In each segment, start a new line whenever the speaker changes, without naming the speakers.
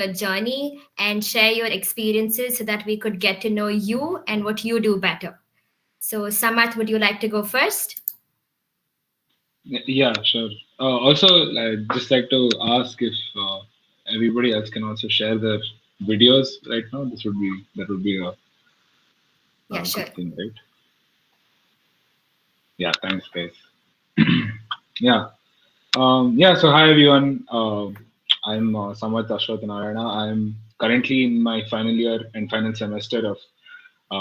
your journey and share your experiences so that we could get to know you and what you do better. So, Samarth, would you like to go first?
Yeah, sure. Also, I'd just like to ask if everybody else can also share their videos right now. That would be
Yeah,
a
sure.
good thing, right? Yeah, thanks, guys. Yeah. Yeah, so hi everyone. I'm Samarth Ashwathanarayana. I'm currently in my final year and final semester of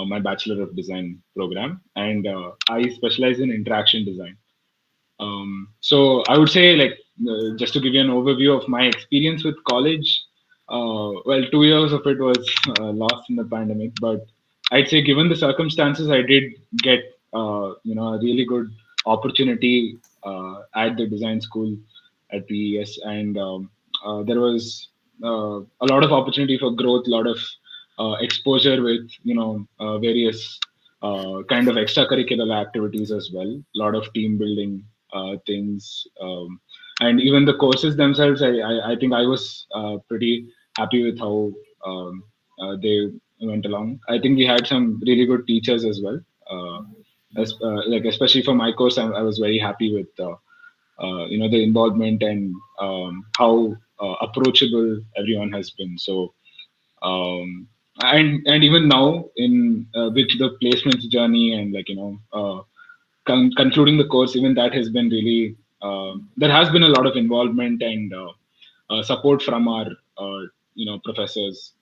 my Bachelor of Design program, and I specialize in interaction design. So I would say, like, just to give you an overview of my experience with college, well, 2 years of it was lost in the pandemic, but I'd say given the circumstances, I did get, a really good opportunity at the design school at PES, and there was a lot of opportunity for growth, a lot of exposure with, various kind of extracurricular activities as well, a lot of team building things, and even the courses themselves. I think I was pretty happy with how they went along. I think we had some really good teachers as well. Like especially for my course, I was very happy with the involvement and how approachable everyone has been. So and even now in with the placements journey and concluding the course, even that has been really there has been a lot of involvement and support from our professors.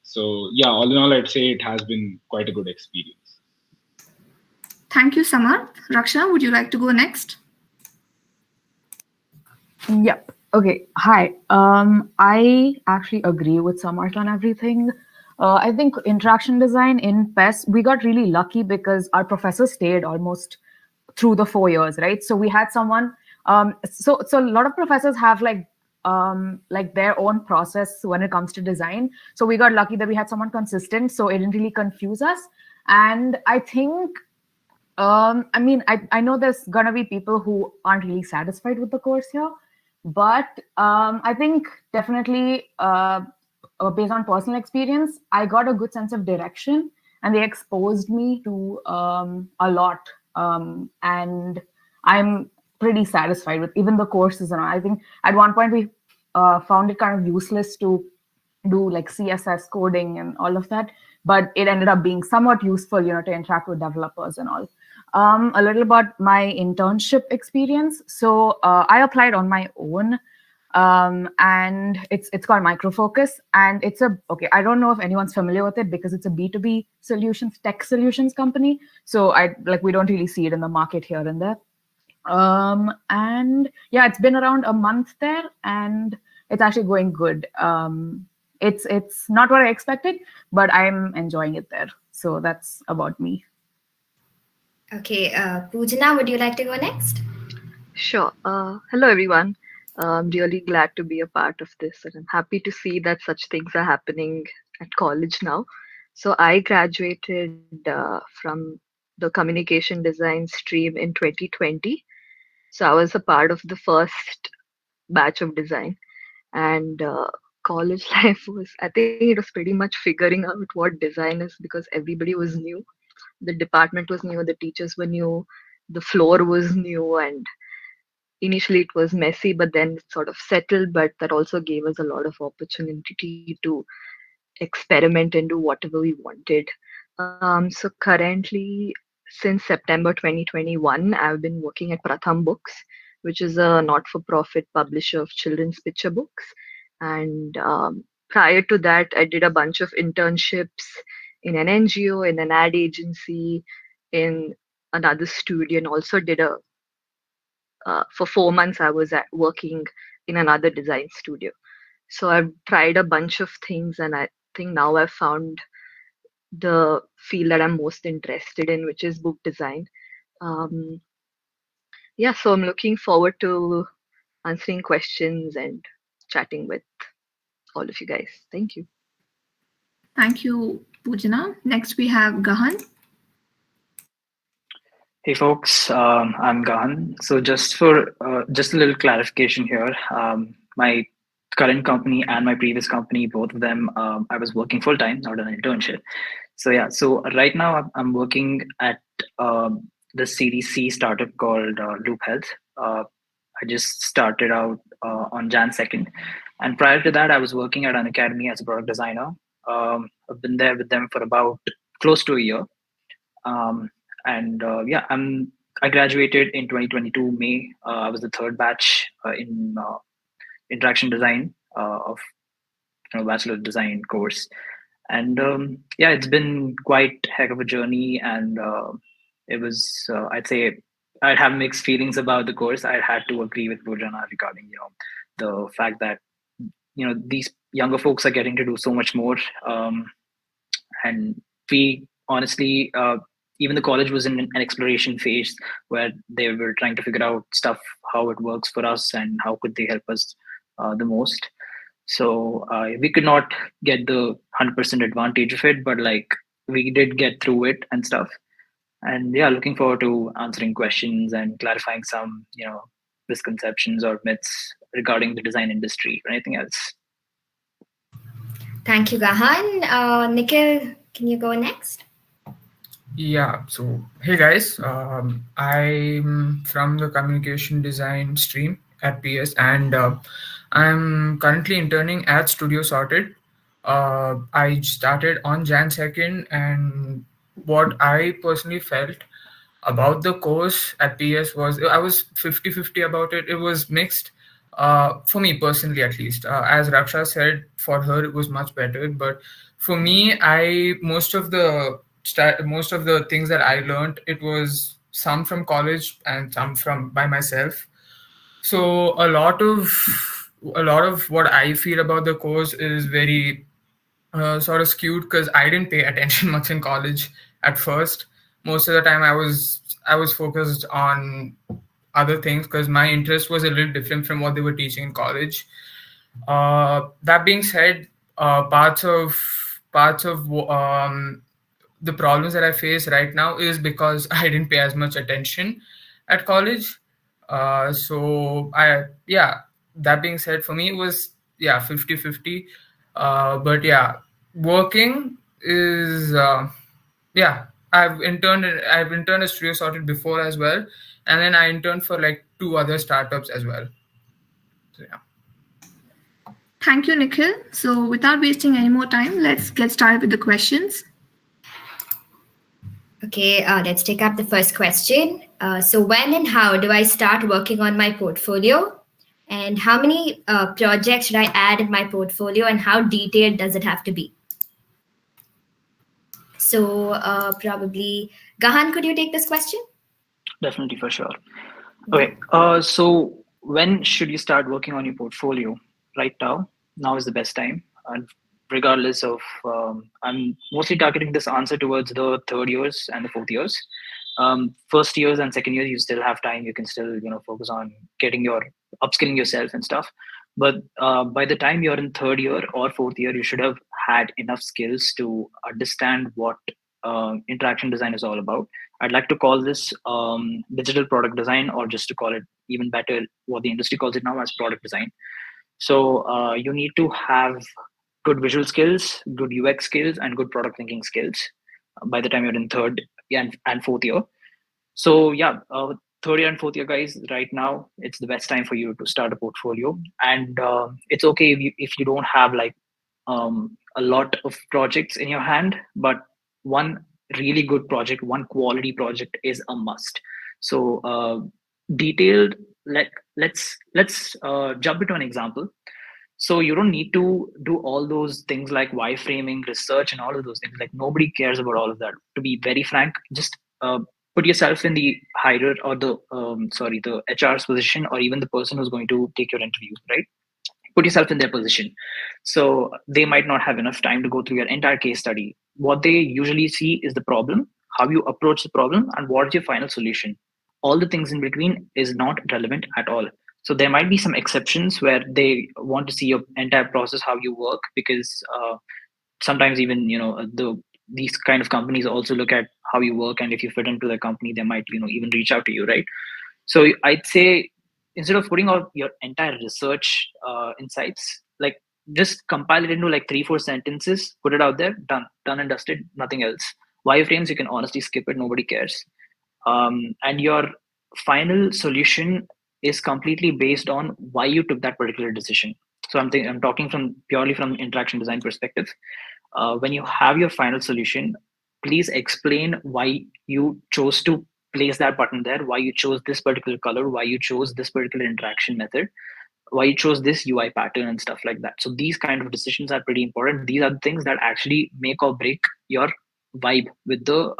So yeah, all in all, I'd say it has been quite a good experience.
Thank you, Samarth. Raksha, would you like to go next?
Yep. Okay. Hi. I actually agree with Samarth on everything. I think interaction design in PES, we got really lucky because our professor stayed almost through the 4 years, right? So we had someone. So a lot of professors have like their own process when it comes to design. So we got lucky that we had someone consistent, so it didn't really confuse us. And I think I mean, I know there's gonna be people who aren't really satisfied with the course here, but I think definitely based on personal experience, I got a good sense of direction, and they exposed me to a lot, and I'm pretty satisfied with even the courses. And I think at one point we found it kind of useless to do like CSS coding and all of that, but it ended up being somewhat useful, to interact with developers and all. A little about my internship experience. So I applied on my own, and it's called Microfocus, and it's okay. I don't know if anyone's familiar with it because it's a B2B solutions, tech solutions company. So we don't really see it in the market here and there. And yeah, it's been around a month there, and it's actually going good. It's not what I expected, but I'm enjoying it there. So that's about me.
Okay, Poojana, would you like to go next?
Sure. Hello, everyone. I'm really glad to be a part of this, and I'm happy to see that such things are happening at college now. So I graduated from the communication design stream in 2020. So I was a part of the first batch of design, and college life was, I think it was pretty much figuring out what design is because everybody was new. The department was new, the teachers were new, the floor was new, and initially it was messy, but then it sort of settled. But that also gave us a lot of opportunity to experiment and do whatever we wanted. So currently, since September 2021, I've been working at Pratham Books, which is a not-for-profit publisher of children's picture books. And prior to that, I did a bunch of internships in an NGO, in an ad agency, in another studio, and also did for 4 months, I was working in another design studio. So I've tried a bunch of things, and I think now I've found the field that I'm most interested in, which is book design. Yeah, so I'm looking forward to answering questions and chatting with all of you guys. Thank you.
Thank you, Poojana. Next, we have Gahan.
Hey folks, I'm Gahan. So just a little clarification here, my current company and my previous company, both of them, I was working full time, not an internship. So yeah, so right now I'm working at the Series C startup called Loop Health. I just started out on Jan 2nd, and prior to that, I was working at Unacademy as a product designer. I've been there with them for about close to a year, and yeah, I graduated in 2022 May. I was the third batch in interaction design of Bachelor of Design course, and yeah, it's been quite heck of a journey, and it was I'd say I'd have mixed feelings about the course. I had to agree with Poojana regarding the fact that these younger folks are getting to do so much more, and we honestly even the college was in an exploration phase where they were trying to figure out stuff, how it works for us and how could they help us the most. So we could not get the 100% advantage of it, but like we did get through it and stuff. And yeah, looking forward to answering questions and clarifying some misconceptions or myths regarding the design industry or anything else.
Thank you, Gahan. Nikhil, can you go next?
Yeah, so hey guys, I'm from the communication design stream at PS, and I'm currently interning at Studio Sorted. I started on Jan 2nd, and what I personally felt about the course at PS was I was 50-50 about it. It was mixed. For me personally, at least, as Raksha said, for her it was much better. But for me, most of the things that I learned, it was some from college and some from by myself. So a lot of what I feel about the course is very sort of skewed because I didn't pay attention much in college at first. Most of the time, I was focused on other things because my interest was a little different from what they were teaching in college. That being said, parts of the problems that I face right now is because I didn't pay as much attention at college. That being said, for me it was 50-50. But yeah, working is I've interned at Studio Sorted before as well, and then I interned for like 2 other startups as well. So yeah.
Thank you, Nikhil. So without wasting any more time, let's get started with the questions.
Okay, let's take up the first question. So when and how do I start working on my portfolio? And how many projects should I add in my portfolio, and how detailed does it have to be? So probably, Gahan, could you take this question?
Definitely, for sure. Okay, so when should you start working on your portfolio? Right now. Now is the best time. And regardless of, I'm mostly targeting this answer towards the third years and the fourth years. First years and second years, you still have time. You can still, focus on upskilling yourself and stuff. But by the time you're in third year or fourth year, you should have had enough skills to understand what interaction design is all about. I'd like to call this digital product design, or just to call it even better, what the industry calls it now as product design. So you need to have good visual skills, good UX skills, and good product thinking skills by the time you're in third and fourth year. So yeah, third year and fourth year guys, right now it's the best time for you to start a portfolio. And it's okay if you don't have like a lot of projects in your hand, but one really good project, one quality project is a must. So detailed, let's jump into an example. So you don't need to do all those things like wireframing, research, and all of those things. Like nobody cares about all of that. To be very frank, just put yourself in the hirer or the HR's position, or even the person who's going to take your interview, right? Put yourself in their position. So they might not have enough time to go through your entire case study. What they usually see is the problem, how you approach the problem, and what is your final solution. All the things in between is not relevant at all. So there might be some exceptions where they want to see your entire process, how you work, because sometimes even these kind of companies also look at how you work, and if you fit into the company, they might even reach out to you, right? So I'd say instead of putting out your entire research insights, Like, just compile it into like 3-4 sentences, put it out there, done and dusted, nothing else. Wireframes, you can honestly skip it, nobody cares. And your final solution is completely based on why you took that particular decision. So I'm talking from purely from interaction design perspective. When you have your final solution, please explain why you chose to place that button there, why you chose this particular color, why you chose this particular interaction method, why you chose this UI pattern and stuff like that. So these kind of decisions are pretty important. These are the things that actually make or break your vibe with the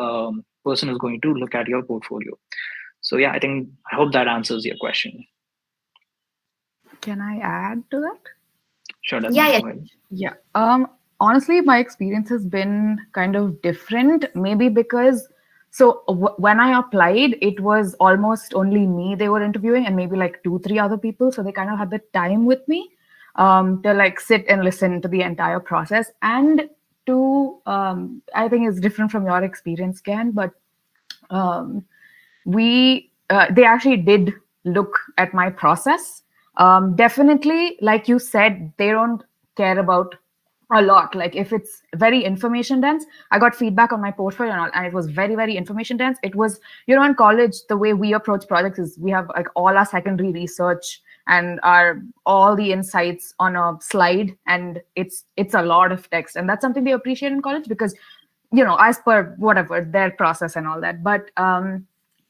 person who's going to look at your portfolio. So yeah, I hope that answers your question.
Can I add to that?
Sure.
Yeah.
Go ahead.
Yeah. Honestly, my experience has been kind of different. Maybe because when I applied, it was almost only me they were interviewing, and maybe like 2-3 other people. So they kind of had the time with me to like sit and listen to the entire process. And to I think it's different from your experience, Ken, but they actually did look at my process. Definitely, like you said, they don't care about a lot. Like if it's very information dense, I got feedback on my portfolio and all, and it was very, very information dense. It was, in college, the way we approach projects is we have like all our secondary research and all the insights on a slide, and it's a lot of text, and that's something they appreciate in college because, as per whatever their process and all that. But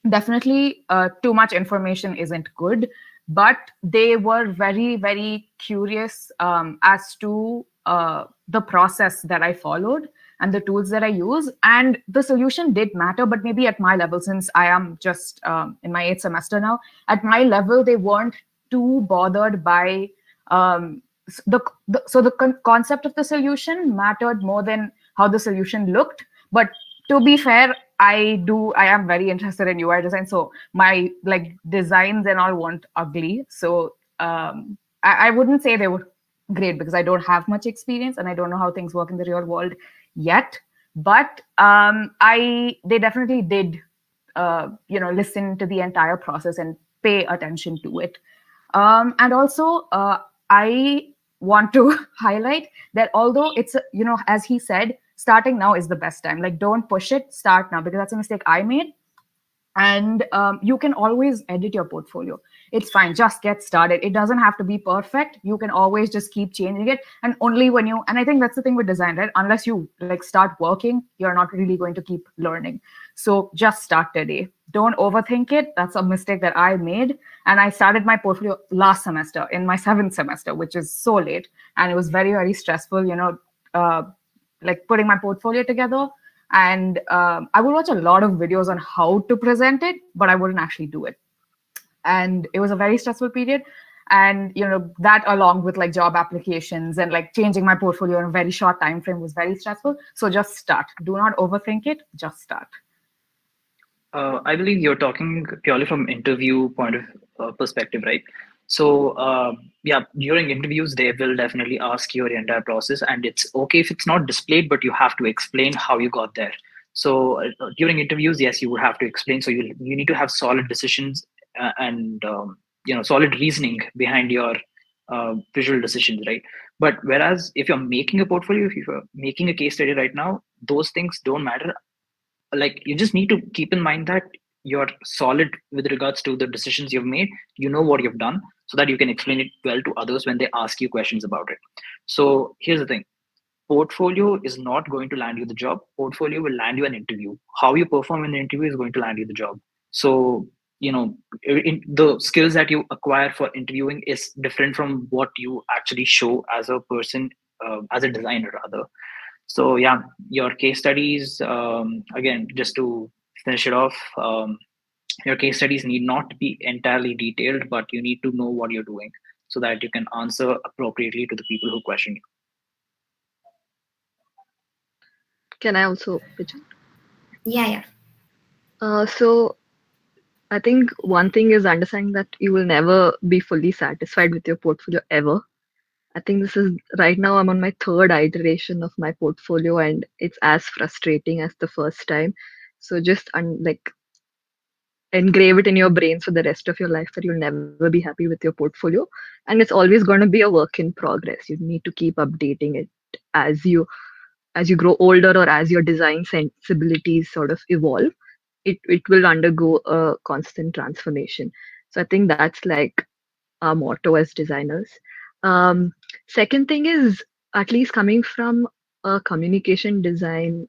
definitely too much information isn't good. But they were very, very curious as to the process that I followed and the tools that I use. And the solution did matter, but maybe at my level, since I am just in my 8th semester now, at my level, they weren't too bothered by the concept of the solution mattered more than how the solution looked. But to be fair, I am very interested in UI design, so my like designs and all weren't ugly. So I wouldn't say they were great because I don't have much experience and I don't know how things work in the real world yet. But they definitely did listen to the entire process and pay attention to it. And also I want to highlight that although it's as he said, starting now is the best time. Like, don't push it, start now, because that's a mistake I made. And you can always edit your portfolio. It's fine, just get started. It doesn't have to be perfect. You can always just keep changing it. And only when and I think that's the thing with design, right? Unless you like start working, you're not really going to keep learning. So just start today. Don't overthink it. That's a mistake that I made. And I started my portfolio last semester, in my 7th semester, which is so late. And it was very, very stressful, like putting my portfolio together. And I would watch a lot of videos on how to present it, but I wouldn't actually do it. And it was a very stressful period. And that, along with like job applications and like changing my portfolio in a very short time frame, was very stressful. So just start. Do not overthink it. Just start.
I believe you're talking purely from interview point of perspective, right? So yeah, during interviews, they will definitely ask your entire process, and it's okay if it's not displayed, but you have to explain how you got there. So during interviews, yes, you would have to explain. So you need to have solid decisions and solid reasoning behind your visual decisions, right? But whereas if you're making a portfolio, if you're making a case study right now, those things don't matter. Like, you just need to keep in mind that you're solid with regards to the decisions you've made. You know what you've done, so that you can explain it well to others when they ask you questions about it. So here's the thing. Portfolio is not going to land you the job. Portfolio will land you an interview. How you perform in the interview is going to land you the job. So, the skills that you acquire for interviewing is different from what you actually show as a person, as a designer rather. So yeah, your case studies, again, just to finish it off, your case studies need not be entirely detailed, but you need to know what you're doing so that you can answer appropriately to the people who question you.
Can I also pitch in?
Yeah.
So I think one thing is understanding that you will never be fully satisfied with your portfolio ever. I think this is right now I'm on my 3rd iteration of my portfolio, and it's as frustrating as the first time. So just engrave it in your brain for the rest of your life that you'll never be happy with your portfolio, and it's always going to be a work in progress. You need to keep updating it as you grow older, or as your design sensibilities sort of evolve. It will undergo a constant transformation. So I think that's like our motto as designers. Second thing is, at least coming from a communication design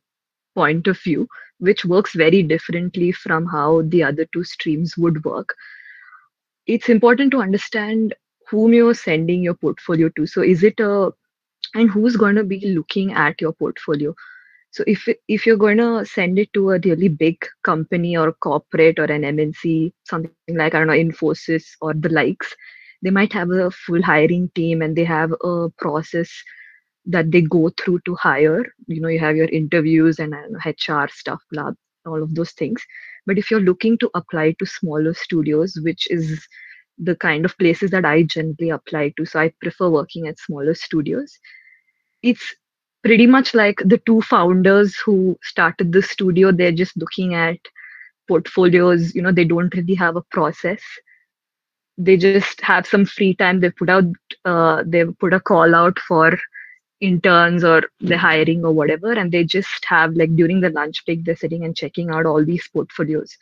point of view, which works very differently from how the other two streams would work, it's important to understand whom you're sending your portfolio to. So is it a and who's going to be looking at your portfolio? So if you're going to send it to a really big company or corporate or an MNC, something like, I don't know, Infosys or the likes, they might have a full hiring team and they have a process that they go through to hire. You have your interviews and I don't know, HR stuff, blah, all of those things. But if you're looking to apply to smaller studios, which is the kind of places that I generally apply to, so I prefer working at smaller studios. It's pretty much like the two founders who started the studio. They're just looking at portfolios. They don't really have a process. They just have some free time. They put a call out for interns, or they're hiring or whatever, and they just have, like, during the lunch break, they're sitting and checking out all these portfolios.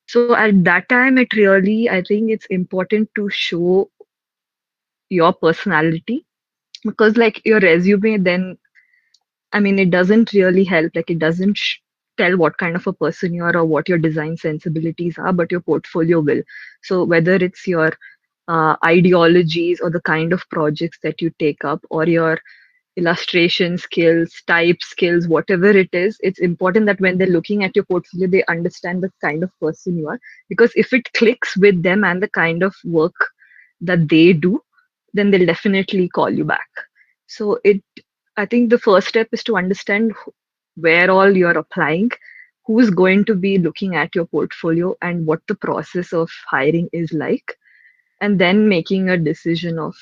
So at that time, I think it's important to show your personality, because like your resume, then I mean, it doesn't really help. Like, it doesn't tell what kind of a person you are or what your design sensibilities are, but your portfolio will. So whether it's your ideologies or the kind of projects that you take up, or your illustration skills, type skills, whatever it is, it's important that when they're looking at your portfolio, they understand the kind of person you are. Because if it clicks with them and the kind of work that they do, then they'll definitely call you back. So I think the first step is to understand where all you're applying, who's going to be looking at your portfolio, and what the process of hiring is like. And then making a decision of,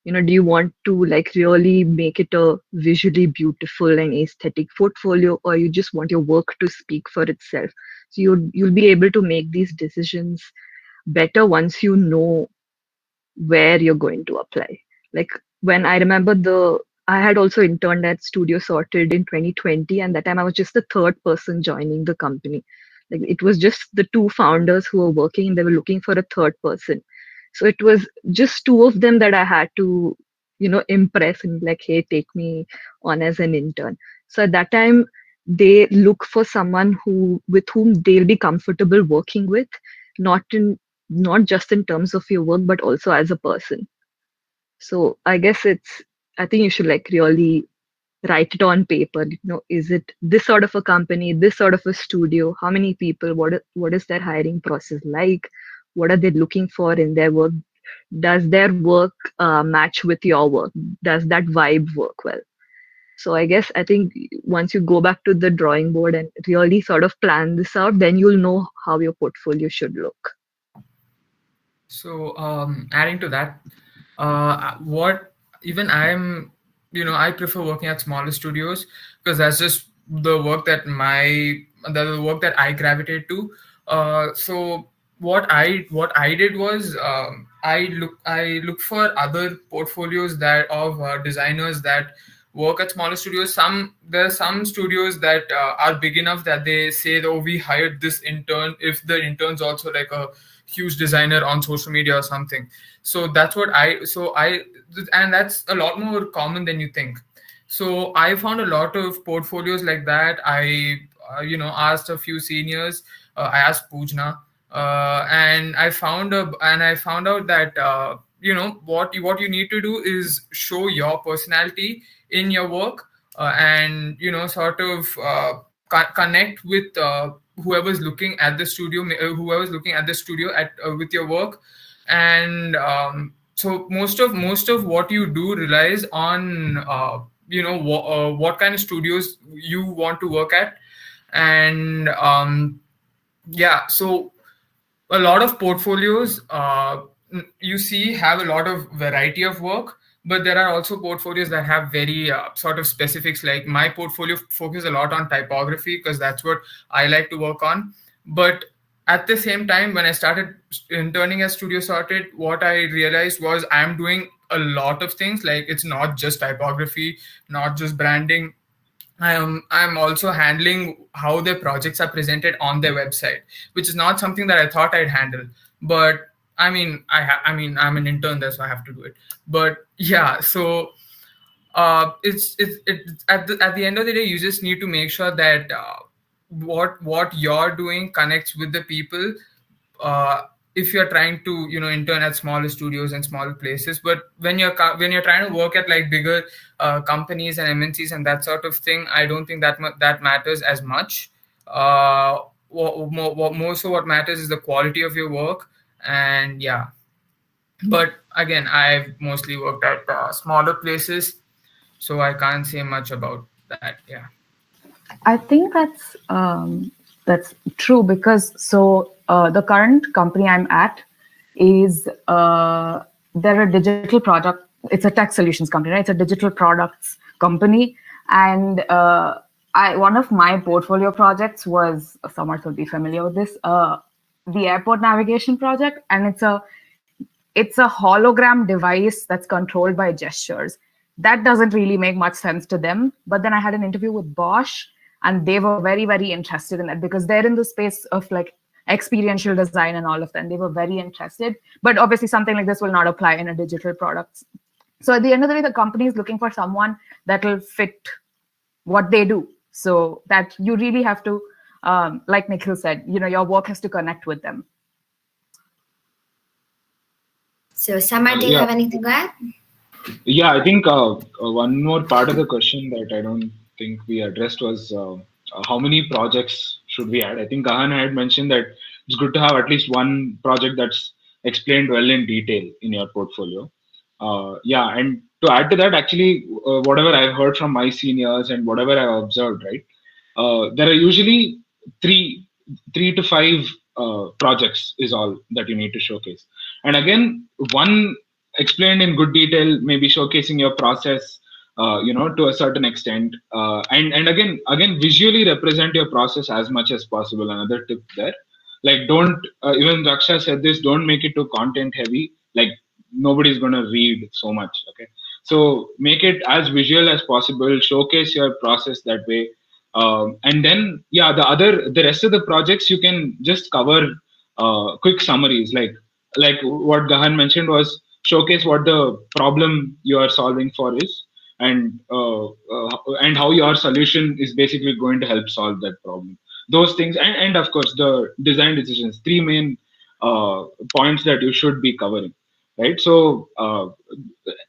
do you want to like really make it a visually beautiful and aesthetic portfolio, or you just want your work to speak for itself? So you'll be able to make these decisions better once you know where you're going to apply. Like, when I remember I had also interned at Studio Sorted in 2020, and that time I was just the third person joining the company. Like, it was just the two founders who were working, and they were looking for a third person. So it was just two of them that I had to, impress and like, hey, take me on as an intern. So at that time, they look for someone with whom they'll be comfortable working with, not just in terms of your work, but also as a person. So I guess I think you should like really write it on paper. Is it this sort of a company, this sort of a studio? How many people? What is their hiring process like? What are they looking for in their work? Does their work match with your work? Does that vibe work well? So I think once you go back to the drawing board and really sort of plan this out, then you'll know how your portfolio should look.
So adding to that, what even I prefer working at smaller studios, because that's just the work that I gravitate to. So what I did was, I look for other portfolios that of designers that work at smaller studios. There are some studios that are big enough that they say, oh, we hired this intern if the intern's also like a huge designer on social media or something. So that's what and that's a lot more common than you think. So I found a lot of portfolios like that. I asked a few seniors. I asked Poojana, and I found out that what you need to do is show your personality in your work, and sort of connect with whoever's looking at the studio, with your work. And so most of what you do relies on what kind of studios you want to work at. And so a lot of portfolios you see have a lot of variety of work, but there are also portfolios that have very sort of specifics. Like, my portfolio focuses a lot on typography because that's what I like to work on. But at the same time, when I started interning at Studio Sorted, what I realized was I'm doing a lot of things. Like, it's not just typography, not just branding. I'm also handling how their projects are presented on their website, which is not something that I thought I'd handle. But I mean, I'm an intern there, so I have to do it. But yeah, so it's at the end of the day, you just need to make sure that what you're doing connects with the people. If you're trying to intern at smaller studios and smaller places, but when you're trying to work at like bigger companies and MNCs and that sort of thing, I don't think that matters as much. More so what matters is the quality of your work. And yeah, but again, I've mostly worked at smaller places, so I can't say much about that. Yeah.
I think that's true because the current company I'm at is they're a digital product. It's a tech solutions company, right? It's a digital products company, and one of my portfolio projects was, Samarth will be familiar with this, the airport navigation project, and it's a hologram device that's controlled by gestures. That doesn't really make much sense to them. But then I had an interview with Bosch, and they were very, very interested in that because they're in the space of like experiential design and all of that. And they were very interested. But obviously, something like this will not apply in a digital product. So at the end of the day, the company is looking for someone that will fit what they do. So that you really have to, like Nikhil said, your work has to connect with them.
So, Samarth, do you have anything to add?
Yeah, I think one more part of the question that I don't think we addressed was how many projects should we add? I think Gahan had mentioned that it's good to have at least one project that's explained well in detail in your portfolio. Yeah, and to add to that, actually, whatever I've heard from my seniors and whatever I've observed, right, there are usually three to five projects is all that you need to showcase. And again, one explained in good detail, maybe showcasing your process, to a certain extent, and again, visually represent your process as much as possible. Another tip there, like don't even Raksha said this, don't make it too content heavy. Like nobody's gonna read so much. Okay, so make it as visual as possible. Showcase your process that way. And then, yeah, the rest of the projects you can just cover quick summaries, like what Gahan mentioned was showcase what the problem you are solving for is, and how your solution is basically going to help solve that problem. Those things, and of course the design decisions. Three main points that you should be covering, right? So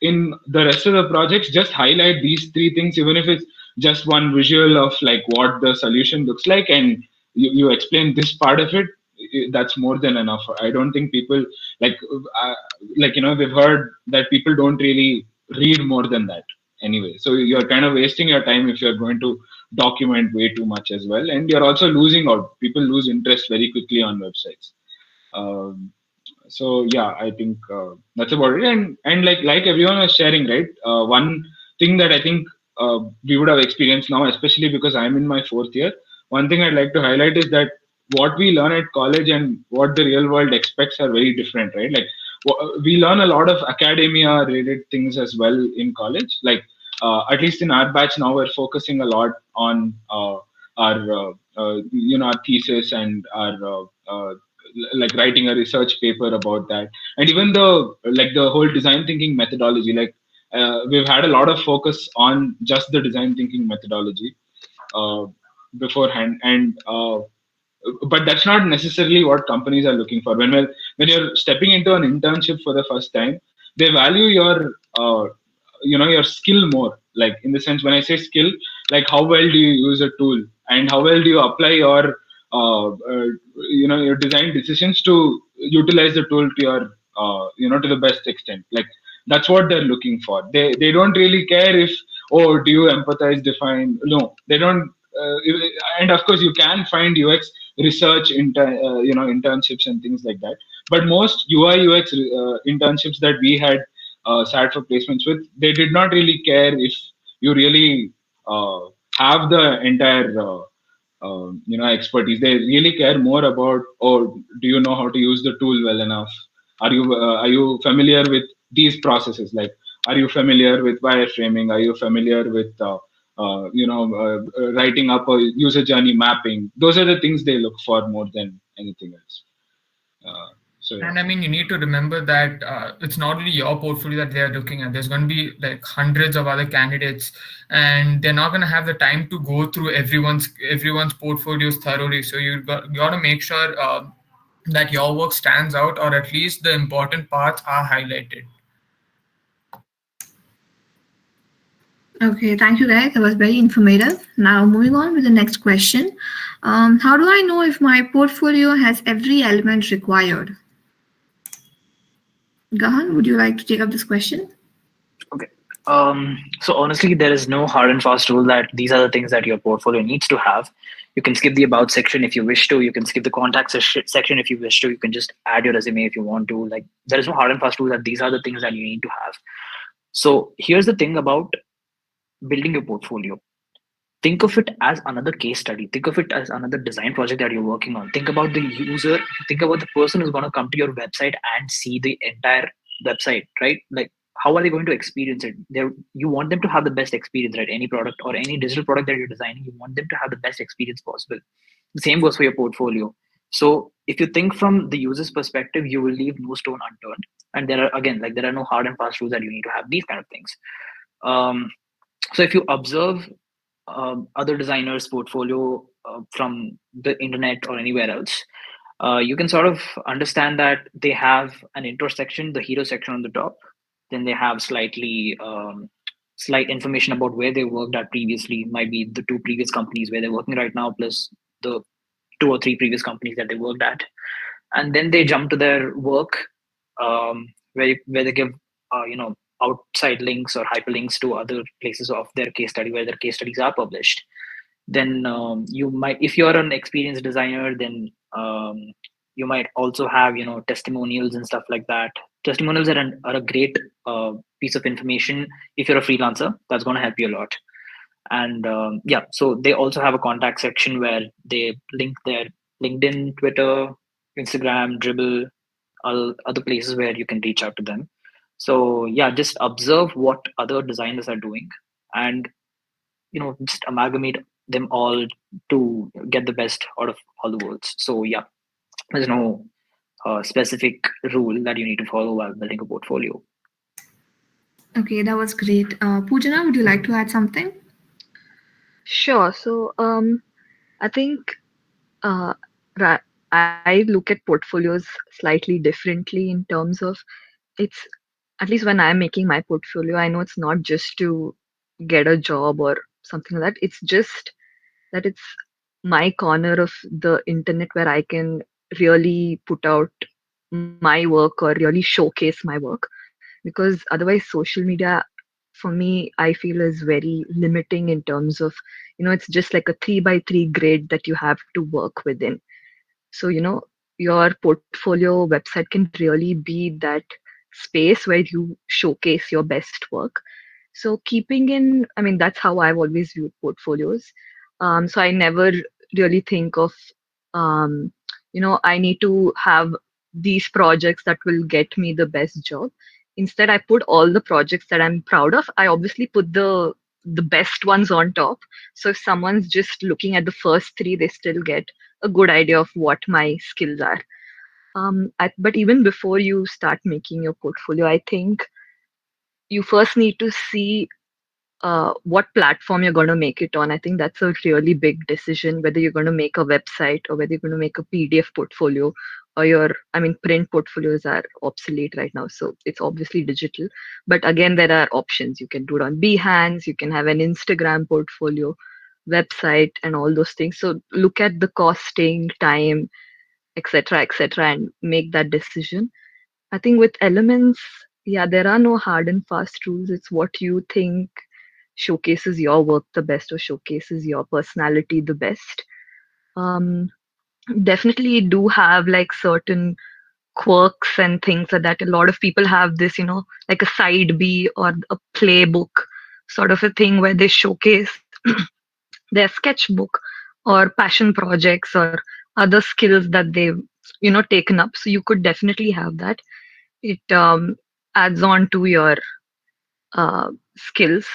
in the rest of the projects, just highlight these three things, even if it's just one visual of like what the solution looks like, and you explain this part of it. That's more than enough. I don't think people like we've heard that people don't really read more than that anyway. So you're kind of wasting your time if you're going to document way too much as well, and you're also losing out. People lose interest very quickly on websites. So yeah, I think that's about it. And like everyone was sharing, right? One thing that I think we would have experienced now, especially because I'm in my fourth year. One thing I'd like to highlight is that what we learn at college and what the real world expects are very different, right? Like we learn a lot of academia related things as well in college. Like at least in our batch now, we're focusing a lot on our thesis and our like writing a research paper about that, and even the whole design thinking methodology. Like we've had a lot of focus on just the design thinking methodology beforehand, and but that's not necessarily what companies are looking for. When you're stepping into an internship for the first time, they value your your skill more. Like in the sense, when I say skill, like how well do you use a tool and how well do you apply your your design decisions to utilize the tool to your to the best extent. Like that's what they're looking for. They don't really care if, oh, do you empathize, define. No, they don't. And of course you can find UX research internships and things like that, but most UI UX internships that we had sat for placements with, they did not really care if you really have the entire expertise. They really care more about, oh, do you know how to use the tool well enough? Are you familiar with these processes? Like, are you familiar with wireframing? Are you familiar with writing up a user journey mapping? Those are the things they look for more than anything else. So yeah.
And I mean, you need to remember that it's not only your portfolio that they're looking at. There's going to be like hundreds of other candidates, and they're not going to have the time to go through everyone's portfolios thoroughly. So you got to make sure that your work stands out, or at least the important parts are highlighted.
Okay, thank you, guys. That was very informative. Now, moving on with the next question. How do I know if my portfolio has every element required? Gahan, would you like to take up this question?
Okay. So honestly, there is no hard and fast rule that these are the things that your portfolio needs to have. You can skip the about section if you wish to. You can skip the contact section if you wish to. You can just add your resume if you want to. Like, there is no hard and fast rule that these are the things that you need to have. So here's the thing about building your portfolio. Think of it as another case study. Think of it as another design project that you're working on. Think about the user. Think about the person who's going to come to your website and see the entire website, right? Like, how are they going to experience it? You want them to have the best experience, right? Any product or any digital product that you're designing, you want them to have the best experience possible. The same goes for your portfolio. So if you think from the user's perspective, you will leave no stone unturned. And there are no hard and fast rules that you need to have these kind of things. So if you observe other designers' portfolio from the internet or anywhere else, you can sort of understand that they have an intro section, the hero section on the top. Then they have slight information about where they worked at previously, might be the 2 previous companies where they're working right now, plus the 2 or 3 previous companies that they worked at. And then they jump to their work, where they give outside links or hyperlinks to other places of their case study where their case studies are published. Then you might, if you're an experienced designer, then you might also have testimonials and stuff like that. Testimonials are a great piece of information. If you're a freelancer, that's going to help you a lot. And so they also have a contact section where they link their LinkedIn, Twitter, Instagram, Dribble, other places where you can reach out to them. So yeah, just observe what other designers are doing, and just amalgamate them all to get the best out of all the worlds. So yeah, there's no specific rule that you need to follow while building a portfolio.
Okay, that was great. Poojana, would you like to add something?
Sure. So I think I look at portfolios slightly differently in terms of, it's, at least when I'm making my portfolio, I know it's not just to get a job or something like that. It's just that it's my corner of the internet where I can really put out my work or really showcase my work. Because otherwise, social media, for me, I feel is very limiting in terms of, it's just like a 3x3 grid that you have to work within. So, your portfolio website can really be that space where you showcase your best work. So that's how I've always viewed portfolios. So I never really think of, I need to have these projects that will get me the best job. Instead, I put all the projects that I'm proud of. I obviously put the best ones on top. So if someone's just looking at the first 3, they still get a good idea of what my skills are. But even before you start making your portfolio, I think you first need to see what platform you're going to make it on. I think that's a really big decision, whether you're going to make a website or whether you're going to make a PDF portfolio, or print portfolios are obsolete right now. So it's obviously digital. But again, there are options. You can do it on Behance, you can have an Instagram portfolio, website, and all those things. So look at the costing, time, etc., and make that decision. I think with elements, there are no hard and fast rules. It's what you think showcases your work the best or showcases your personality the best. Definitely do have like certain quirks and things like that. A lot of people have this, like a side B or a playbook sort of a thing where they showcase their sketchbook or passion projects or other skills that they've taken up. So you could definitely have that. It adds on to your skills.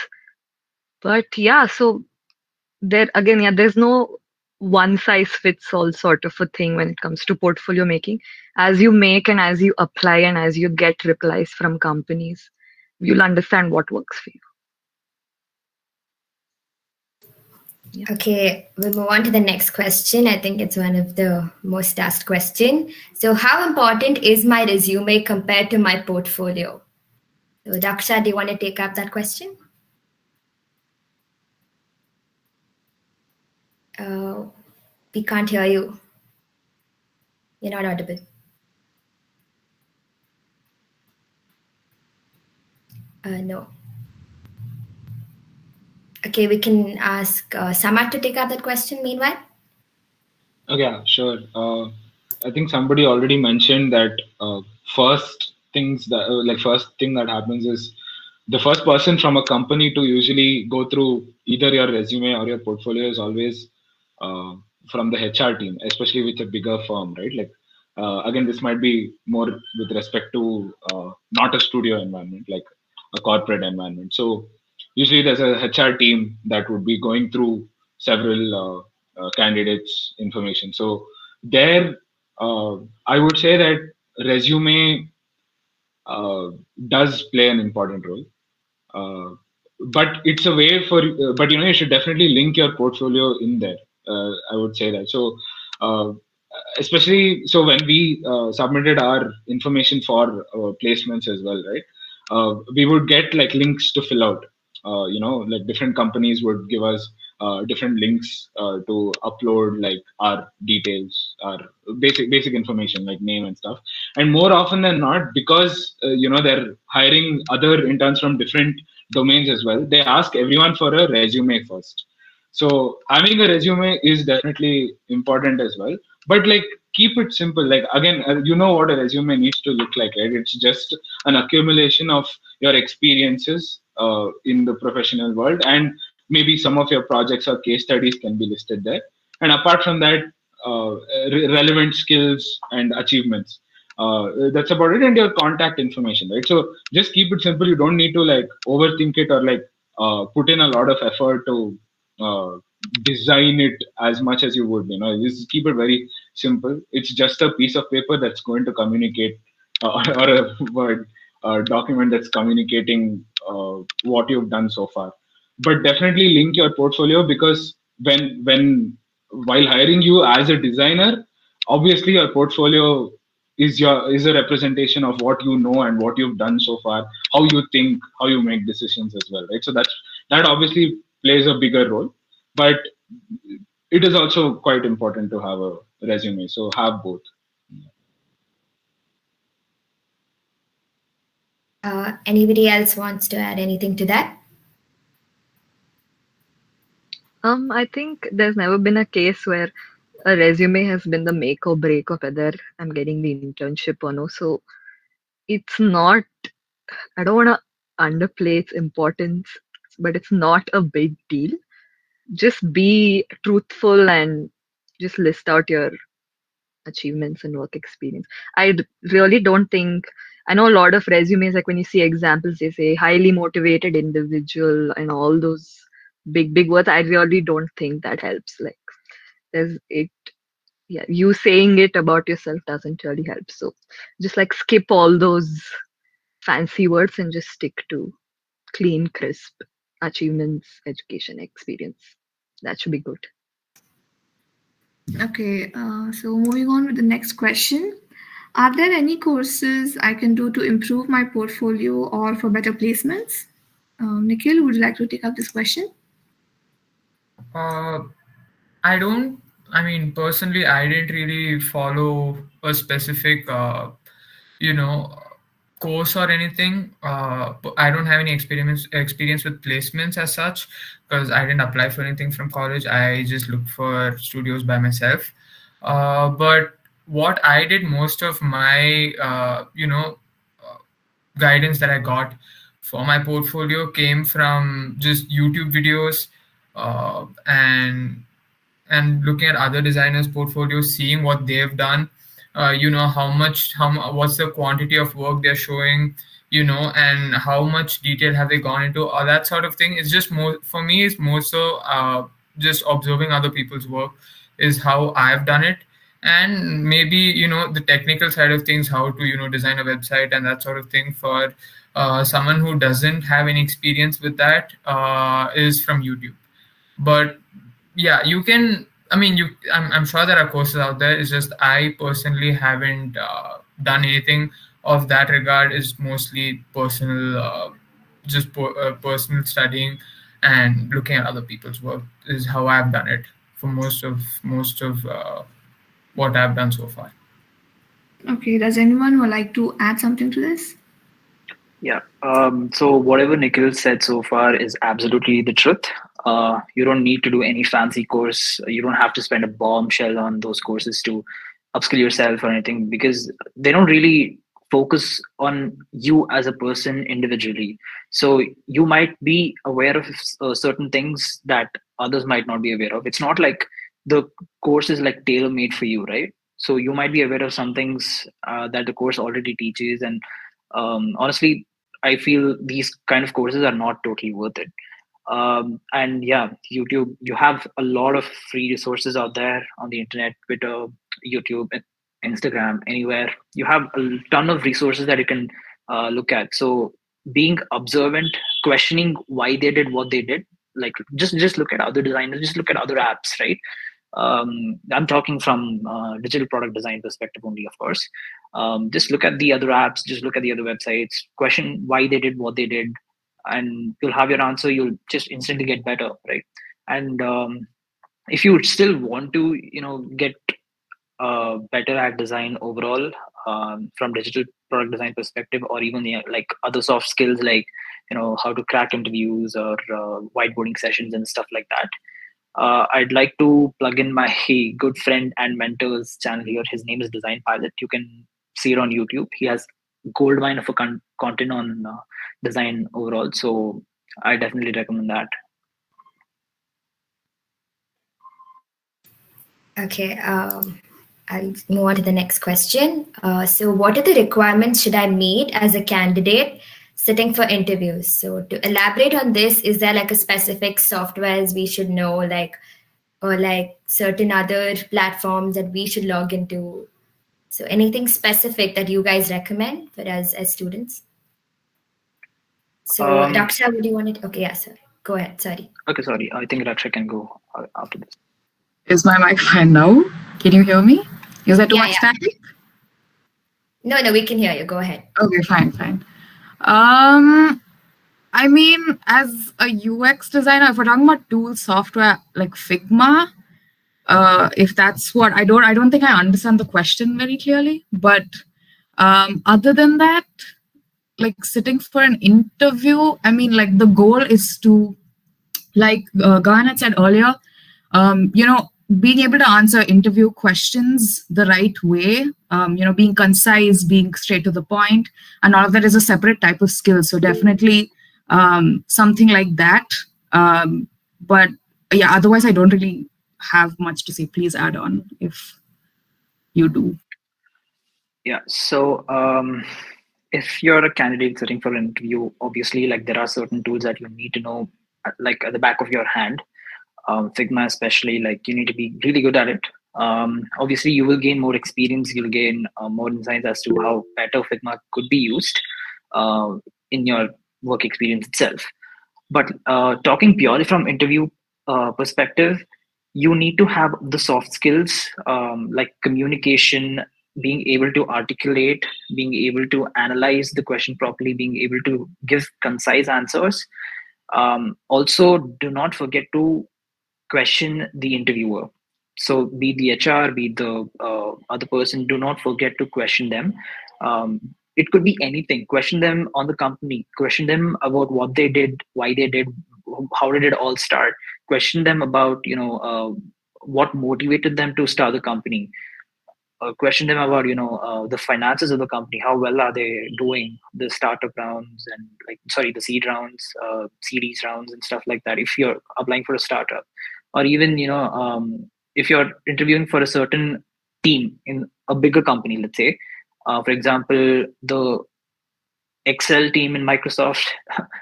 But yeah, so there again, yeah, there's no one size fits all sort of a thing when it comes to portfolio making. As you make and as you apply and as you get replies from companies, you'll understand what works for you. Yeah.
Okay, we'll move on to the next question. I think it's one of the most asked question. So how important is my resume compared to my portfolio? So Raksha, do you want to take up that question? We can't hear you. You're not audible. No. Okay, we can ask Samarth to take up that question meanwhile.
Okay, yeah, sure. I think somebody already mentioned that first things that first thing that happens is the first person from a company to usually go through either your resume or your portfolio is always uh, from the HR team, especially with a bigger firm, right? Like again, this might be more with respect to not a studio environment, like a corporate environment. So usually there's a HR team that would be going through several candidates' information. So there, I would say that resume does play an important role. Uh, but it's a way for, but you should definitely link your portfolio in there. I would say that. So, uh, especially so when we submitted our information for placements as well, right? We would get like links to fill out. Like different companies would give us different links to upload like our details, our basic information like name and stuff. And more often than not, because they're hiring other interns from different domains as well, they ask everyone for a resume first. So having a resume is definitely important as well, but like keep it simple. Like again, you know what a resume needs to look like, right? It's just an accumulation of your experiences in the professional world, and maybe some of your projects or case studies can be listed there. And apart from that, relevant skills and achievements. That's about it, and your contact information, right? So just keep it simple. You don't need to like overthink it or like put in a lot of effort to uh, design it as much as you would. Just keep it very simple. It's just a piece of paper that's going to communicate, or a word document that's communicating what you've done so far. But definitely link your portfolio, because when while hiring you as a designer, obviously your portfolio is a representation of what you know and what you've done so far, how you think, how you make decisions as well, right? So that obviously plays a bigger role, but it is also quite important to have a resume. So have both.
Anybody else wants to add anything to that?
I think there's never been a case where a resume has been the make or break of whether I'm getting the internship or no. So it's not, I don't want to underplay its importance, but it's not a big deal. Just be truthful and just list out your achievements and work experience. Really don't think, I know a lot of resumes, like when you see examples, they say highly motivated individual and all those big words. I really don't think that helps. Like you saying it about yourself doesn't really help. So just like skip all those fancy words and just stick to clean, crisp achievements, education, experience. That should be good.
Okay, so moving on with the next question. Are there any courses I can do to improve my portfolio or for better placements? Nikhil, would you like to take up this question?
Personally, I didn't really follow a specific, course or anything. I don't have any experience with placements as such, because I didn't apply for anything from college. I just looked for studios by myself. But what I did, most of my, guidance that I got for my portfolio came from just YouTube videos, and and looking at other designers' portfolios, seeing what they've done, what's the quantity of work they're showing, and how much detail have they gone into, or that sort of thing. It's just more, for me, it's more so just observing other people's work is how I've done it. And maybe, the technical side of things, how to, design a website and that sort of thing for someone who doesn't have any experience with that is from YouTube. But yeah, you can, I'm sure there are courses out there. It's just I personally haven't done anything of that regard. Is mostly personal, personal studying and looking at other people's work is how I've done it for most of what I've done so far.
Okay, does anyone would like to add something to this?
Yeah. So whatever Nikhil said so far is absolutely the truth. You don't need to do any fancy course. You don't have to spend a bombshell on those courses to upskill yourself or anything, because they don't really focus on you as a person individually. So you might be aware of certain things that others might not be aware of. It's not like the course is like tailor made for you, right? So you might be aware of some things that the course already teaches, and honestly, I feel these kind of courses are not totally worth it. And yeah, YouTube, you have a lot of free resources out there on the internet, Twitter, YouTube, Instagram, anywhere. You have a ton of resources that you can look at. So being observant, questioning why they did what they did, like just look at other designers, just look at other apps, right? I'm talking from digital product design perspective only, of course. Just look at the other apps, just look at the other websites, question why they did what they did, and you'll have your answer. You'll just instantly get better, right? And if you still want to, get better at design overall, from digital product design perspective, or even like other soft skills like how to crack interviews or whiteboarding sessions and stuff like that. I'd like to plug in my good friend and mentor's channel here. His name is Design Pilot. You can see it on YouTube. He has gold mine of a content on design overall. So I definitely recommend that.
Okay, I'll move on to the next question. So what are the requirements should I meet as a candidate sitting for interviews? So to elaborate on this, is there like a specific softwares we should know, or like certain other platforms that we should log into? So anything specific that you guys recommend for us as students? So Raksha, would you want it? Okay, yeah, sorry. Go ahead, sorry.
Okay, sorry. I think Raksha can go after this.
Is my mic fine now? Can you hear me? Is there too much static?
No, we can hear you. Go ahead.
Okay, fine. I mean, as a UX designer, if we're talking about tools, software like Figma, if that's what I don't think I understand the question very clearly. But other than that, like sitting for an interview, I mean, like the goal is to, like Gahan had said earlier, being able to answer interview questions the right way, being concise, being straight to the point, and all of that is a separate type of skill. So definitely something like that. But yeah, otherwise I don't really have much to say. Please add on if you do.
Yeah. So if you're a candidate sitting for an interview, obviously, like there are certain tools that you need to know, like at the back of your hand. Figma especially, like you need to be really good at it. Obviously, you will gain more experience. You'll gain more insights as to how better Figma could be used in your work experience itself. But talking purely from interview perspective, you need to have the soft skills, like communication, being able to articulate, being able to analyze the question properly, being able to give concise answers. Also, do not forget to question the interviewer. So be the HR, be the other person, do not forget to question them. It could be anything. Question them on the company, question them about what they did, why they did, how did it all start, question them about what motivated them to start the company, question them about the finances of the company, how well are they doing, the startup rounds and the seed rounds, series rounds and stuff like that, if you're applying for a startup. Or even if you're interviewing for a certain team in a bigger company, let's say, for example, the Excel team in Microsoft,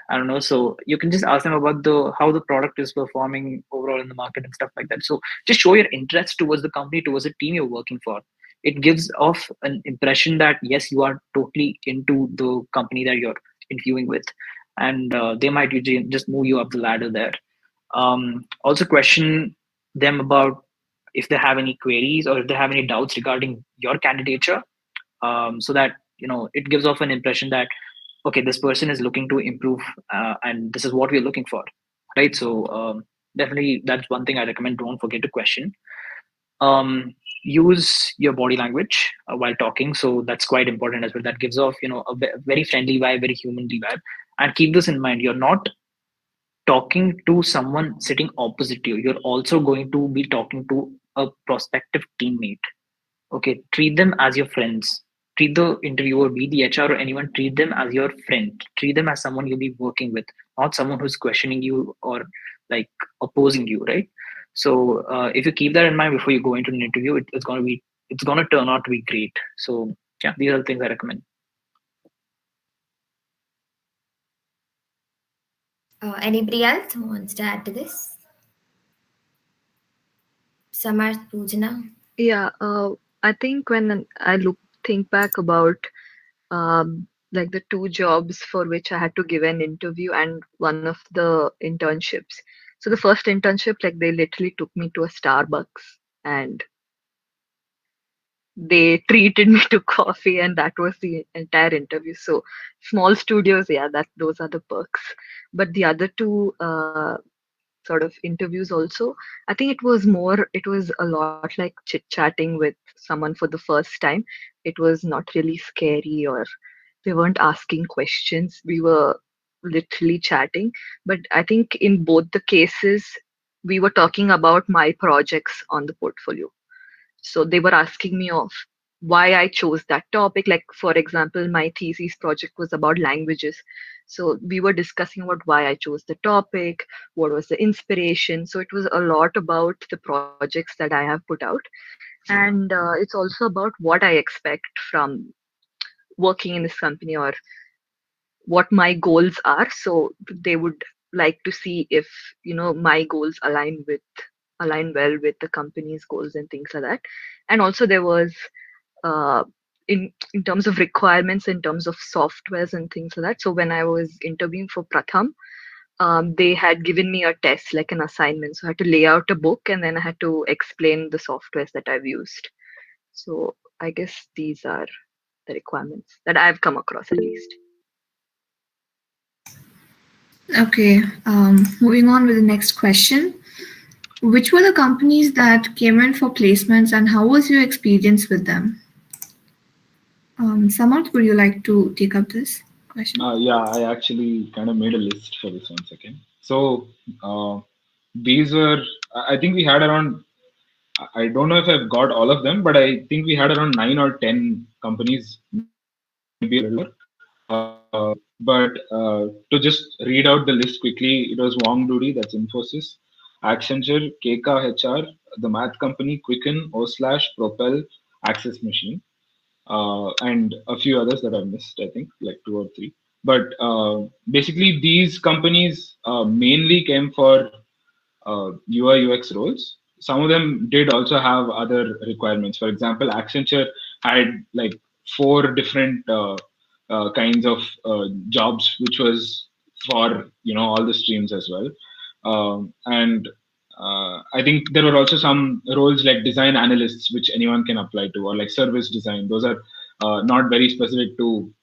I don't know. So you can just ask them about the how the product is performing overall in the market and stuff like that. So just show your interest towards the company, towards the team you're working for. It gives off an impression that yes, you are totally into the company that you're interviewing with, and they might usually just move you up the ladder there. Also, question them about if they have any queries or if they have any doubts regarding your candidature, so that it gives off an impression that okay, this person is looking to improve, and this is what we're looking for, right? So definitely that's one thing I recommend. Don't forget to question. Use your body language while talking, so that's quite important as well. That gives off a very friendly vibe, very humanly vibe. And keep this in mind, you're not talking to someone sitting opposite you, you're also going to be talking to a prospective teammate. Okay, treat them as your friends. Treat the interviewer, be the HR or anyone, treat them as your friend. Treat them as someone you'll be working with, not someone who's questioning you or like opposing you, right? So if you keep that in mind before you go into an interview, it's gonna turn out to be great. So yeah, these are the things I recommend.
Anybody else who wants to add to this? Samarth, Poojana?
Yeah, I think when I think back about like the 2 jobs for which I had to give an interview and one of the internships. So the first internship, like they literally took me to a Starbucks and they treated me to coffee, and that was the entire interview. So small studios, yeah, those are the perks. But the other 2 sort of interviews also, I think it was a lot like chit chatting with someone for the first time. It was not really scary, or they weren't asking questions. We were literally chatting. But I think in both the cases, we were talking about my projects on the portfolio. So they were asking me of why I chose that topic. Like, for example, my thesis project was about languages. So we were discussing about why I chose the topic, what was the inspiration. So it was a lot about the projects that I have put out. And it's also about what I expect from working in this company, or what my goals are. So they would like to see if my goals align well with the company's goals and things like that. And also there was in terms of requirements, in terms of softwares and things like that. So when I was interviewing for Pratham, they had given me a test, like an assignment. So I had to lay out a book and then I had to explain the softwares that I've used. So I guess these are the requirements that I've come across, at least.
Okay, moving on with the next question. Which were the companies that came in for placements and how was your experience with them? Samarth, would you like to take up this question?
Yeah, I actually kind of made a list for this 1 second. So these were, I think we had around, I don't know if I've got all of them, but I think we had around 9 or 10 companies, maybe a little more. But to just read out the list quickly, it was Wong Doody, that's Infosys, Accenture, Keka HR, the Math Company, Quicken, O/, Propel, Access Machine, and a few others that I missed, I think, like 2 or 3. But basically, these companies mainly came for UI UX roles. Some of them did also have other requirements. For example, Accenture had like 4 different kinds of jobs, which was for all the streams as well. And I think there were also some roles like design analysts, which anyone can apply to, or like service design. Those are not very specific to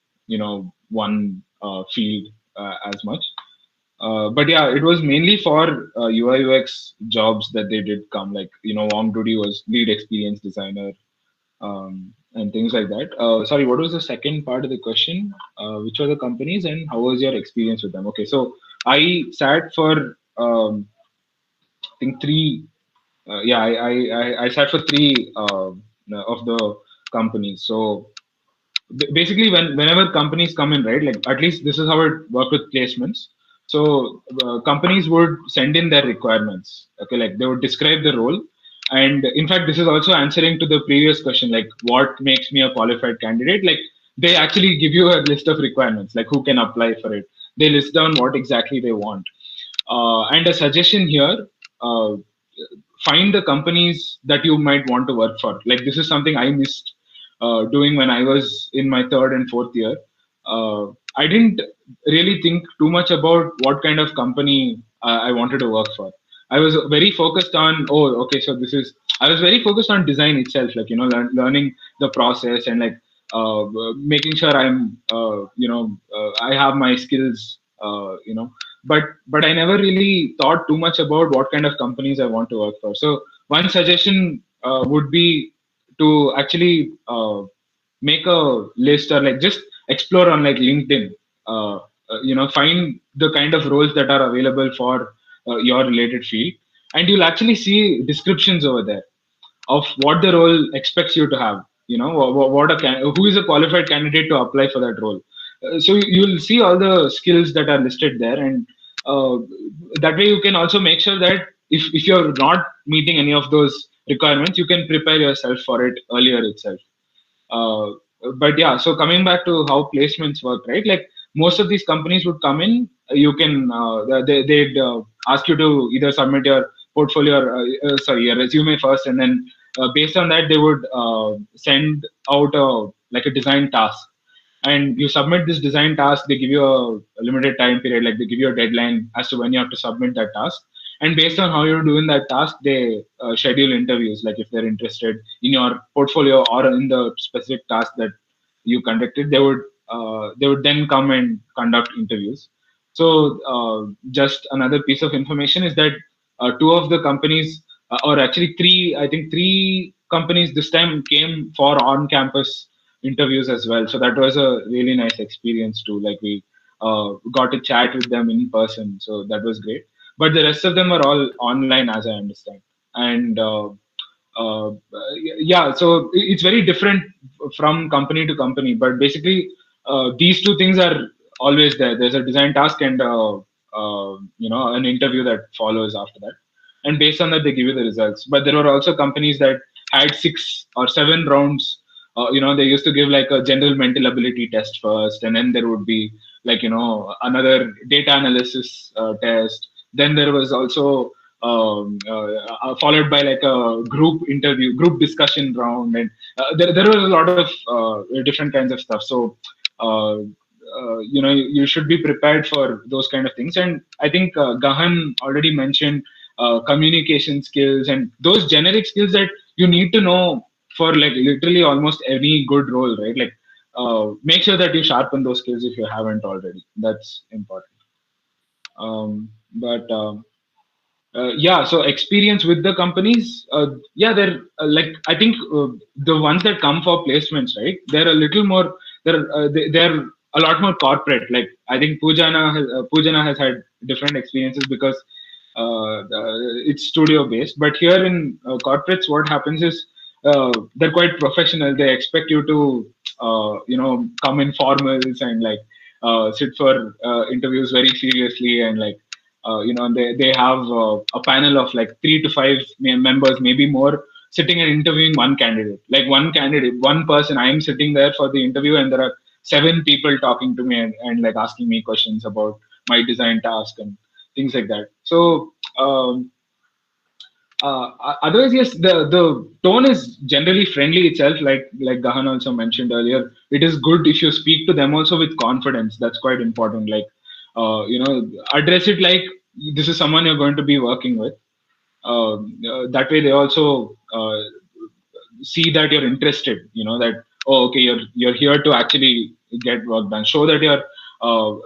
one field as much. But yeah, it was mainly for UI UX jobs that they did come. Like Wong Doody was lead experience designer, and things like that. Sorry, what was the second part of the question? Which were the companies and how was your experience with them? Okay, so I sat for I think 3. I sat for 3 of the companies. So basically, whenever companies come in, right? Like at least this is how it worked with placements. So companies would send in their requirements. Okay, like they would describe the role, And in fact, this is also answering to the previous question, like what makes me a qualified candidate. Like they actually give you a list of requirements, like who can apply for it. They list down what exactly they want. And a suggestion here, uh, find the companies that you might want to work for. Like this is something I missed doing when I was in my third and fourth year. I didn't really think too much about what kind of company I wanted to work for. I was very focused on, oh, okay, so this is, I was very focused on design itself, like, learning the process and like making sure I'm, I have my skills, but I never really thought too much about what kind of companies I want to work for. So one suggestion would be to actually make a list or like just explore on like LinkedIn. Find the kind of roles that are available for your related field, and you'll actually see descriptions over there of what the role expects you to have. Who is a qualified candidate to apply for that role. So you'll see all the skills that are listed there, and uh, that way you can also make sure that if you're not meeting any of those requirements, you can prepare yourself for it earlier itself. Uh, but yeah, so coming back to how placements work, right? Like most of these companies would come in, you can they'd ask you to either submit your portfolio, or, your resume first, and then based on that, they would send out a design task, and you submit this design task. They give you a limited time period, like they give you a deadline as to when you have to submit that task, and based on how you're doing that task, they schedule interviews, like if they're interested in your portfolio or in the specific task that you conducted, they would then come and conduct interviews. So just another piece of information is that two of the companies, or actually three, I think three companies this time came for on-campus interviews as well. So that was a really nice experience too. Like we got to chat with them in person, so that was great. But the rest of them are all online, as I understand. And yeah, so it's very different from company to company. But basically, these two things are always there. There's a design task and an interview that follows after that. And based on that, they give you the results. But there were also companies that had 6 or 7 rounds. They used to give like a general mental ability test first, and then there would be like another data analysis test. Then there was also followed by like a group discussion round, and there was a lot of different kinds of stuff. So you should be prepared for those kind of things. And I think Gahan already mentioned communication skills and those generic skills that you need to know for like literally almost any good role, right? Like make sure that you sharpen those skills if you haven't already. That's important. Yeah, so experience with the companies, they're like, I think the ones that come for placements, right, they're a little more, they're a lot more corporate. Like I think Poojana has had different experiences because it's studio based. But here in corporates, what happens is they're quite professional. They expect you to come in formals and like sit for interviews very seriously, and like they have a panel of like 3 to 5 members, maybe more, sitting and interviewing one candidate. Like one person. I am sitting there for the interview, and there are 7 people talking to me and like asking me questions about my design task and things like that. So otherwise, yes, the tone is generally friendly itself. Like Gahan also mentioned earlier, it is good if you speak to them also with confidence. That's quite important. Like address it like this is someone you're going to be working with. That way, they also see that you're interested. That okay, you're here to actually get work done. Show that you're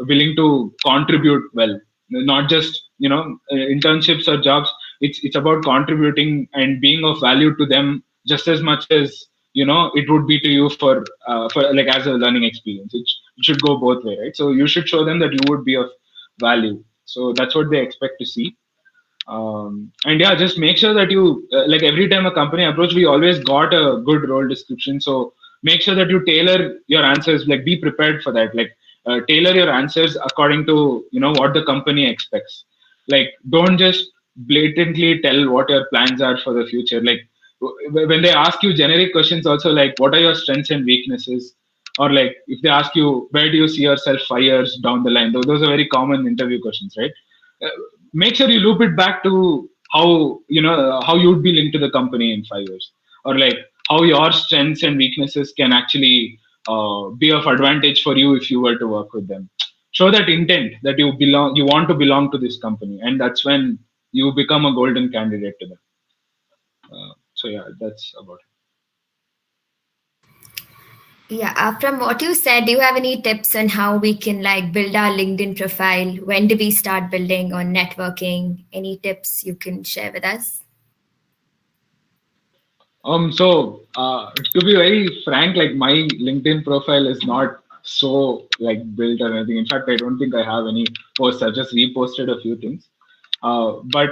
willing to contribute well, not just internships or jobs. It's about contributing and being of value to them just as much as it would be to you for like as a learning experience. It should go both way, right? So you should show them that you would be of value. So that's what they expect to see. And yeah, just make sure that you like every time a company approach, we always got a good role description. So make sure that you tailor your answers. Like be prepared for that. Like tailor your answers according to what the company expects. Like don't just blatantly tell what your plans are for the future. Like when they ask you generic questions, also like what are your strengths and weaknesses, or like if they ask you where do you see yourself 5 years down the line. Those are very common interview questions, right? Uh, Make sure you loop it back to how how you'd be linked to the company in 5 years, or like how your strengths and weaknesses can actually be of advantage for you if you were to work with them. Show that intent that you want to belong to this company, and that's when you become a golden candidate to them. So yeah, that's about it.
Yeah, from what you said, do you have any tips on how we can like build our LinkedIn profile? When do we start building on networking? Any tips you can share with us?
To be very frank, like my LinkedIn profile is not so like built or anything. In fact, I don't think I have any posts. I've just reposted a few things. But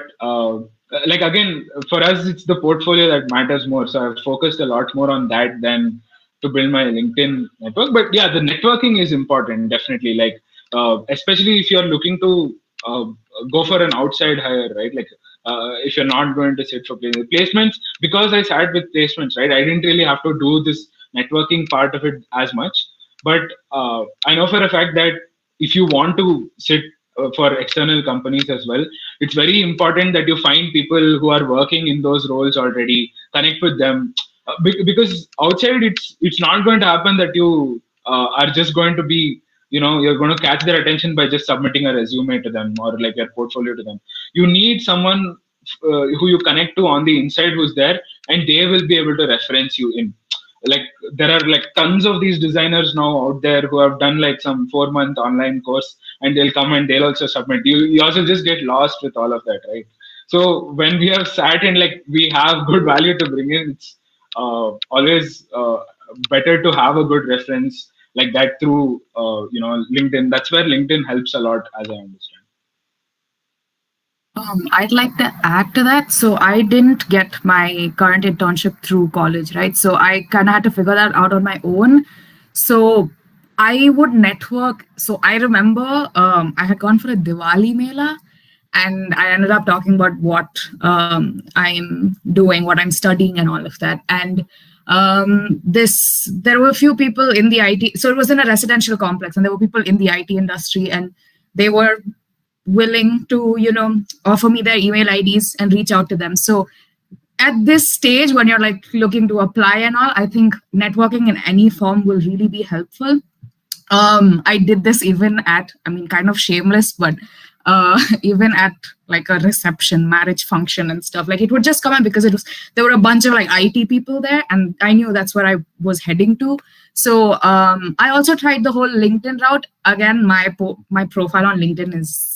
like again, for us, it's the portfolio that matters more. So I've focused a lot more on that than to build my LinkedIn network. But yeah, the networking is important, definitely. Like especially if you're looking to uh, go for an outside hire, right? Like if you're not going to sit for placements, because I sat with placements, right? I didn't really have to do this networking part of it as much. But I know for a fact that if you want to sit for external companies as well, it's very important that you find people who are working in those roles already, connect with them. Because outside it's not going to happen that you are just going to be, you're going to catch their attention by just submitting a resume to them or like your portfolio to them. You need someone who you connect to on the inside who's there, and they will be able to reference you in. Like there are like tons of these designers now out there who have done like some 4-month online course, and they'll come and they'll also submit. You also just get lost with all of that, right? So when we have sat and like we have good value to bring in, it's always better to have a good reference like that through LinkedIn. That's where LinkedIn helps a lot, as I understand.
I'd like to add to that. So I didn't get my current internship through college, right? So I kind of had to figure that out on my own. So I would network. So I remember I had gone for a Diwali Mela, and I ended up talking about what I'm doing, what I'm studying, and all of that. And there were a few people in the IT. So it was in a residential complex, and there were people in the IT industry, and they were willing to offer me their email IDs and reach out to them. So at this stage, when you're like looking to apply and all, I think networking in any form will really be helpful. I did this even at, kind of shameless, but even at like a reception, marriage function and stuff. Like it would just come in because there were a bunch of like IT people there, and I knew that's where I was heading to. So I also tried the whole LinkedIn route. Again, my profile on LinkedIn is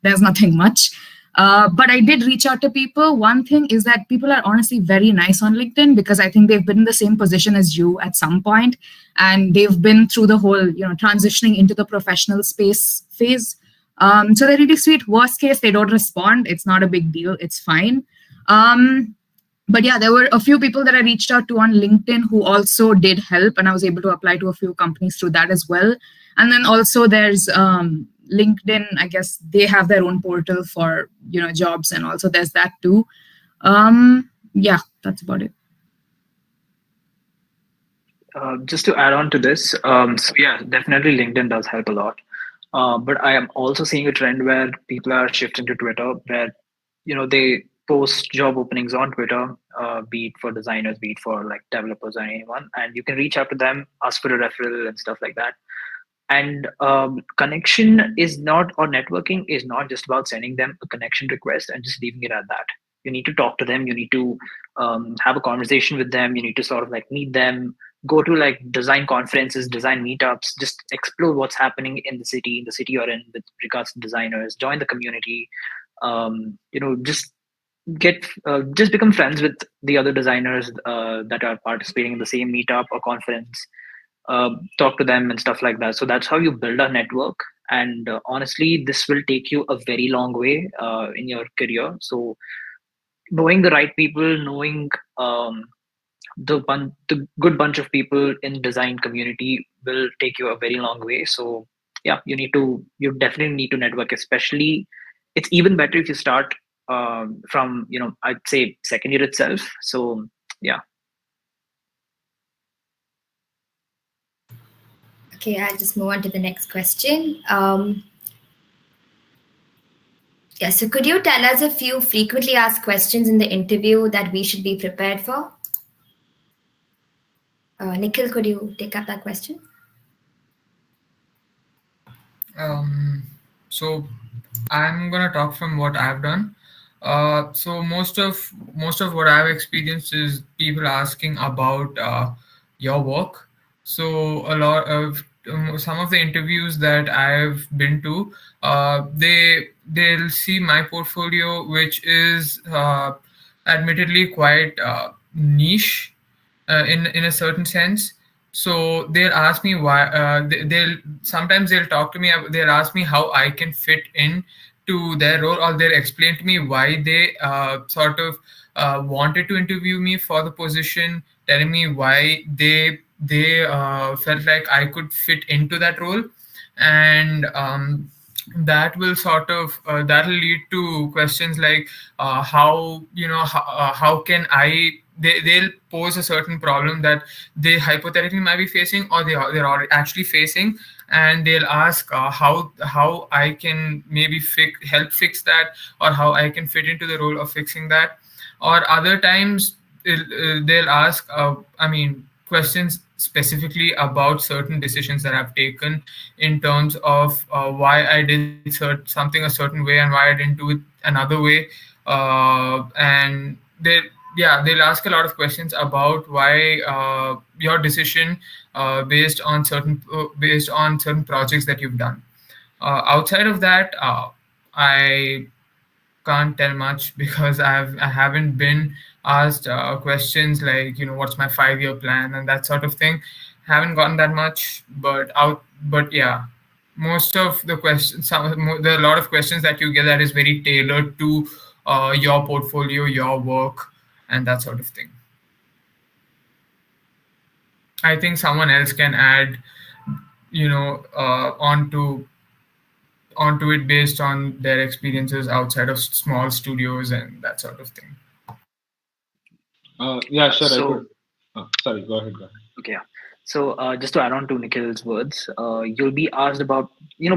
there's nothing much. But I did reach out to people. One thing is that people are honestly very nice on LinkedIn, because I think they've been in the same position as you at some point, and they've been through the whole, transitioning into the professional space phase. So they're really sweet. Worst case, they don't respond. It's not a big deal. It's fine. But yeah, there were a few people that I reached out to on LinkedIn who also did help, and I was able to apply to a few companies through that as well. And then also there's LinkedIn, I guess they have their own portal for, jobs, and also there's that too. Yeah, that's about it.
Just to add on to this, so yeah, definitely LinkedIn does help a lot. But I am also seeing a trend where people are shifting to Twitter, where they post job openings on Twitter, be it for designers, be it for like developers or anyone, and you can reach out to them, ask for a referral and stuff like that. And connection is not, or networking is not just about sending them a connection request and just leaving it at that. You need to talk to them. You need to have a conversation with them. You need to sort of like meet them, go to like design conferences, design meetups, just explore what's happening in the city you're in with regards to designers, join the community, just just become friends with the other designers that are participating in the same meetup or conference. Talk to them and stuff like that. So that's how you build a network. And honestly, this will take you a very long way in your career. So knowing the right people, knowing the good bunch of people in design community will take you a very long way. So yeah, you definitely need to network. Especially, it's even better if you start from I'd say second year itself. So yeah.
Okay, I'll just move on to the next question. Yeah, so could you tell us a few frequently asked questions in the interview that we should be prepared for? Nikhil, could you take up that question?
So I'm gonna talk from what I've done. So most of what I've experienced is people asking about your work. So a lot of some of the interviews that I've been to, they'll see my portfolio, which is admittedly quite niche in a certain sense. So they'll ask me why. They'll sometimes they'll talk to me. They'll ask me how I can fit in to their role, or they'll explain to me why they sort of wanted to interview me for the position, telling me why they felt like I could fit into that role, and that will sort of that'll lead to questions like how how can I they'll pose a certain problem that they hypothetically might be facing, or they're already actually facing, and they'll ask how I can maybe help fix that, or how I can fit into the role of fixing that. Or other times they'll ask questions specifically about certain decisions that I've taken, in terms of why I did something a certain way and why I didn't do it another way. And they'll ask a lot of questions about why your decision based on certain projects that you've done. Outside of that, I can't tell much because I haven't been asked questions like what's my 5-year plan and that sort of thing. Haven't gotten that much, but yeah, most of the questions, there are a lot of questions that you get that is very tailored to your portfolio, your work, and that sort of thing. I think someone else can add, onto it based on their experiences outside of small studios and that sort of thing.
Yeah, sure.
So-
I could. Sorry, go ahead.
Okay. So just to add on to Nikhil's words, you'll be asked about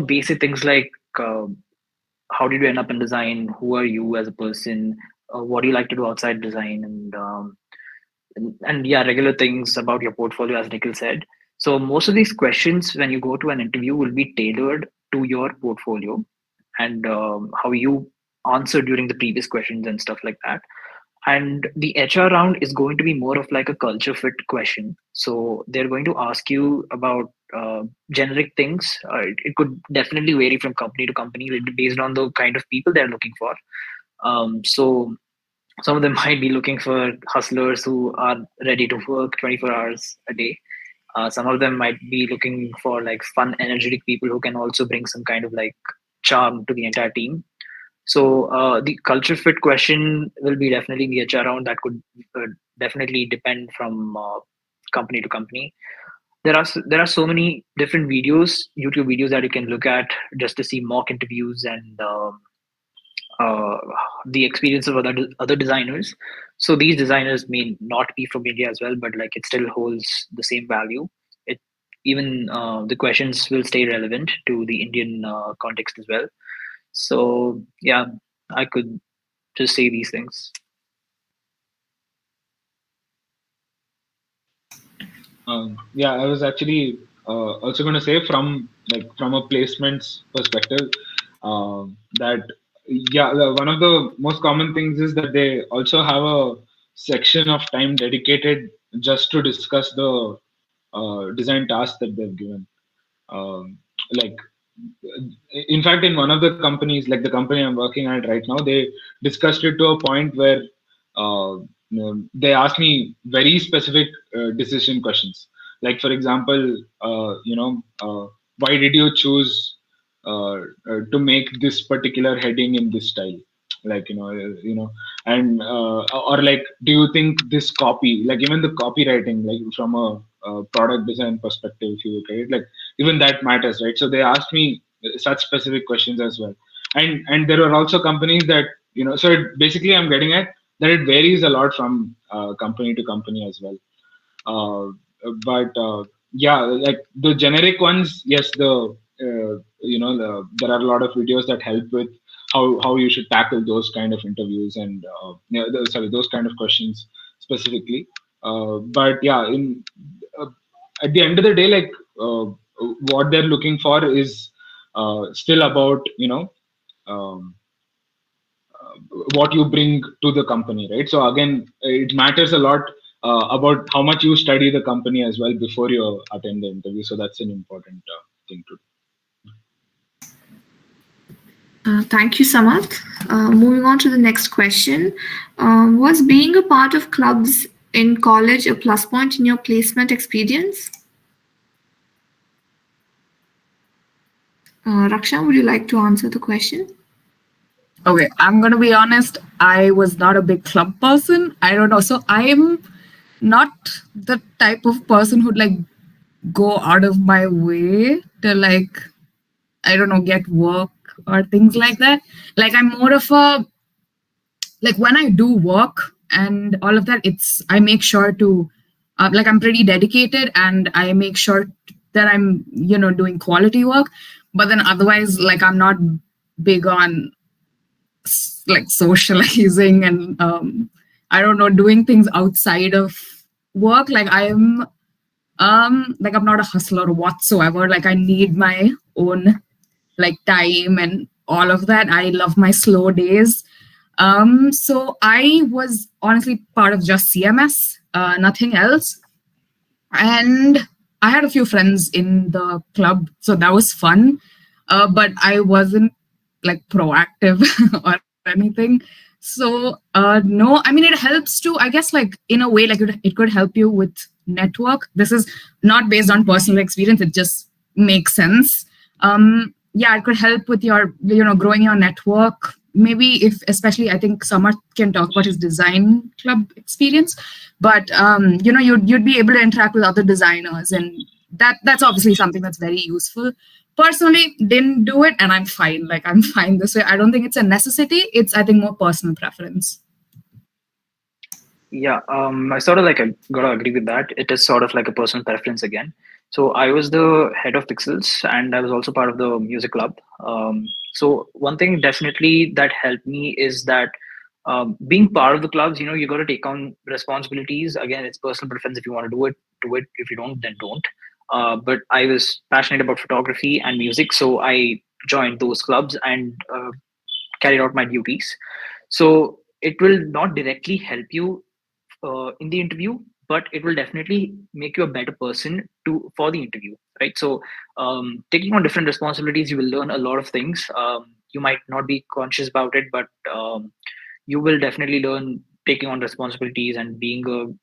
basic things like how did you end up in design? Who are you as a person? What do you like to do outside design? And yeah, regular things about your portfolio, as Nikhil said. So most of these questions, when you go to an interview, will be tailored to your portfolio and how you answered during the previous questions and stuff like that. And the HR round is going to be more of like a culture fit question. So they're going to ask you about generic things. It could definitely vary from company to company based on the kind of people they're looking for. So some of them might be looking for hustlers who are ready to work 24 hours a day. Some of them might be looking for like fun, energetic people who can also bring some kind of like charm to the entire team. So the culture fit question will be definitely the HR round. That could definitely depend from company to company. There are so many different YouTube videos that you can look at just to see mock interviews and the experience of other designers. So these designers may not be from India as well, but like it still holds the same value. Even the questions will stay relevant to the Indian context as well. So yeah, I could just say these things.
Yeah, I was actually also going to say from a placements perspective that one of the most common things is that they also have a section of time dedicated just to discuss the design task that they've given. Like, in fact, in one of the companies, like the company I'm working at right now, they discussed it to a point where they asked me very specific decision questions. Like, for example, why did you choose to make this particular heading in this style? Like, and or like, do you think this copy, like even the copywriting, like from a product design perspective, if you look at it, like even that matters, right? So they asked me such specific questions as well. And there were also companies that So basically I'm getting at that it varies a lot from company to company as well. But yeah, like the generic ones, yes, there are a lot of videos that help with how you should tackle those kind of interviews and those kind of questions specifically. But yeah, in at the end of the day, like what they're looking for is still about um, what you bring to the company, right? So again, it matters a lot about how much you study the company as well before you attend the interview. So that's an important thing to do.
Thank you, Samarth. Moving on to the next question. Was being a part of clubs in college a plus point in your placement experience? Raksha, would you like to answer the question?
Okay, I'm gonna be honest. I was not a big club person. I don't know. So I am not the type of person who'd like go out of my way to like, I don't know, get work or things like that. Like I'm more of a, like when I do work and all of that, I make sure to like I'm pretty dedicated and I make sure that I'm doing quality work. But then otherwise, like I'm not big on like socializing and I don't know, doing things outside of work. Like I'm not a hustler whatsoever. Like I need my own like time and all of that. I love my slow days. So I was honestly part of just CMS, nothing else. And I had a few friends in the club, so that was fun. But I wasn't like proactive or anything. So no, I mean, it helps to, I guess, like in a way, like it could help you with network. This is not based on personal experience. It just makes sense. Yeah, it could help with your, growing your network. Maybe if, especially, I think Samarth can talk about his design club experience, but you'd be able to interact with other designers, and that's obviously something that's very useful. Personally, didn't do it, and I'm fine. Like I'm fine this way. I don't think it's a necessity. It's, I think, more personal preference.
Yeah, I sort of like I gotta agree with that. It is sort of like a personal preference again. So I was the head of Pixels, and I was also part of the music club. So one thing definitely that helped me is that being part of the clubs, you got to take on responsibilities. Again, it's personal preference. If you want to do it, do it. If you don't, then don't. But I was passionate about photography and music, so I joined those clubs and carried out my duties. So it will not directly help you in the interview, but it will definitely make you a better person for the interview, right? So taking on different responsibilities, you will learn a lot of things. You might not be conscious about it, but you will definitely learn taking on responsibilities and being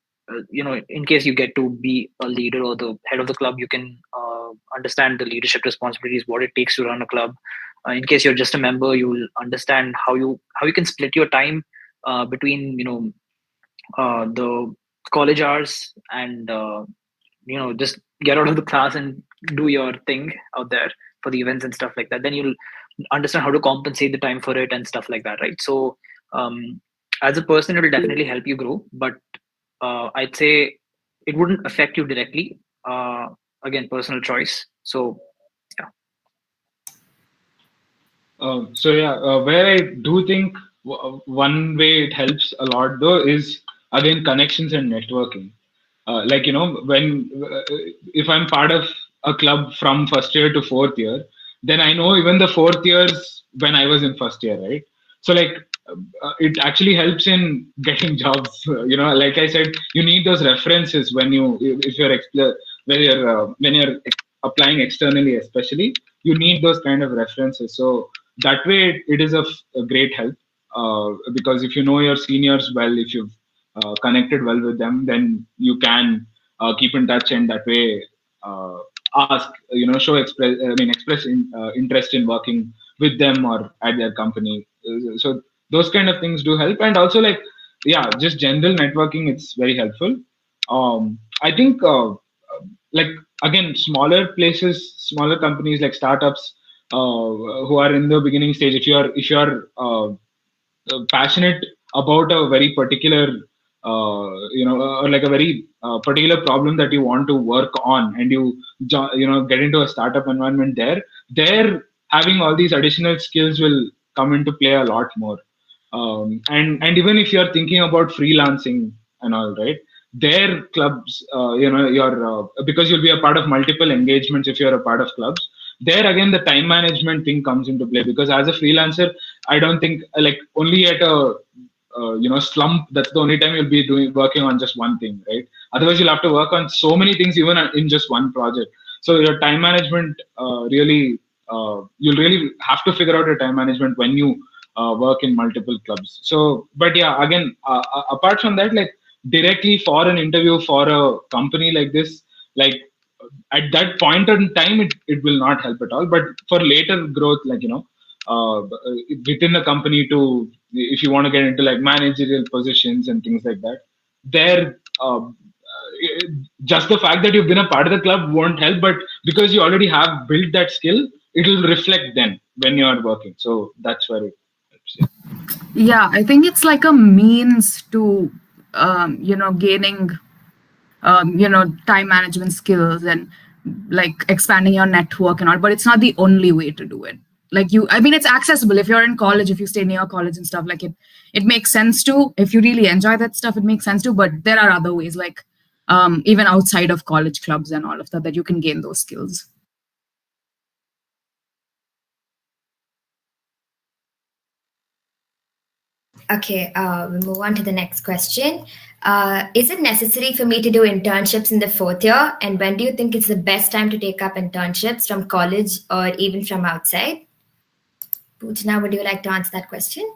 in case you get to be a leader or the head of the club, you can understand the leadership responsibilities, what it takes to run a club. In case you're just a member, you will understand how you can split your time between the college hours and just get out of the class and do your thing out there for the events and stuff like that. Then you'll understand how to compensate the time for it and stuff like that, right? So as a person, it will definitely help you grow, but I'd say it wouldn't affect you directly. Again, personal choice. So
where I do think one way it helps a lot though is again connections and networking. When if I'm part of a club from first year to fourth year, then I know even the fourth years when I was in first year, right? So it actually helps in getting jobs. Like I said, you need those references when you're applying externally, especially you need those kind of references. So that way it is a great help because if you know your seniors well, if you've connected well with them, then you can keep in touch, and that way ask, express interest in working with them or at their company. So those kind of things do help, and also just general networking, it's very helpful. I think again, smaller places, smaller companies like startups who are in the beginning stage, if you're passionate about a very particular, or like a very particular problem that you want to work on, and you get into a startup environment there having all these additional skills will come into play a lot more. And even if you're thinking about freelancing and all, right, their clubs, because you'll be a part of multiple engagements if you're a part of clubs. There again, the time management thing comes into play, because as a freelancer, I don't think like only at a slump, that's the only time you'll be working on just one thing, right? Otherwise, you'll have to work on so many things even in just one project. So your time management you'll really have to figure out your time management when you work in multiple clubs. So, but yeah, again, apart from that, like directly for an interview for a company like this, like at that point in time, it will not help at all. But for later growth, like, within the company, to if you want to get into like managerial positions and things like that, there just the fact that you've been a part of the club won't help, but because you already have built that skill, it will reflect then when you're working. So that's where it helps.
Yeah, I think it's like a means to gaining time management skills and like expanding your network and all, but it's not the only way to do it. Like it's accessible if you're in college, if you stay near college and stuff, like it makes sense to, if you really enjoy that stuff, it makes sense to, but there are other ways, like even outside of college clubs and all of that you can gain those skills.
Okay, we'll move on to the next question. Is it necessary for me to do internships in the fourth year? And when do you think it's the best time to take up internships from college or even from outside? Poojana, would you like to answer that question?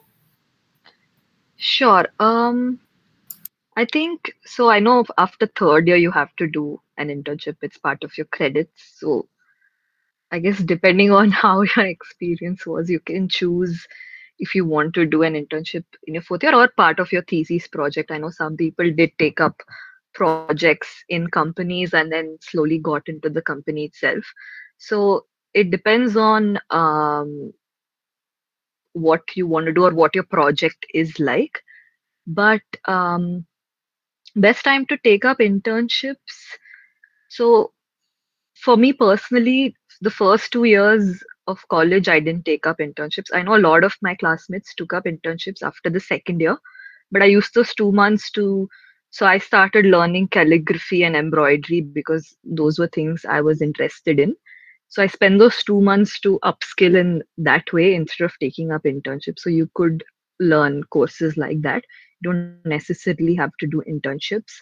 Sure. I think so. I know after third year you have to do an internship. It's part of your credits. So I guess depending on how your experience was, you can choose if you want to do an internship in your fourth year or part of your thesis project. I know some people did take up projects in companies and then slowly got into the company itself. So it depends on what you want to do or what your project is like. But best time to take up internships. So for me personally, the first 2 years of college, I didn't take up internships. I know a lot of my classmates took up internships after the second year, but I used those 2 months so I started learning calligraphy and embroidery because those were things I was interested in. So I spent those 2 months to upskill in that way instead of taking up internships. So you could learn courses like that. You don't necessarily have to do internships.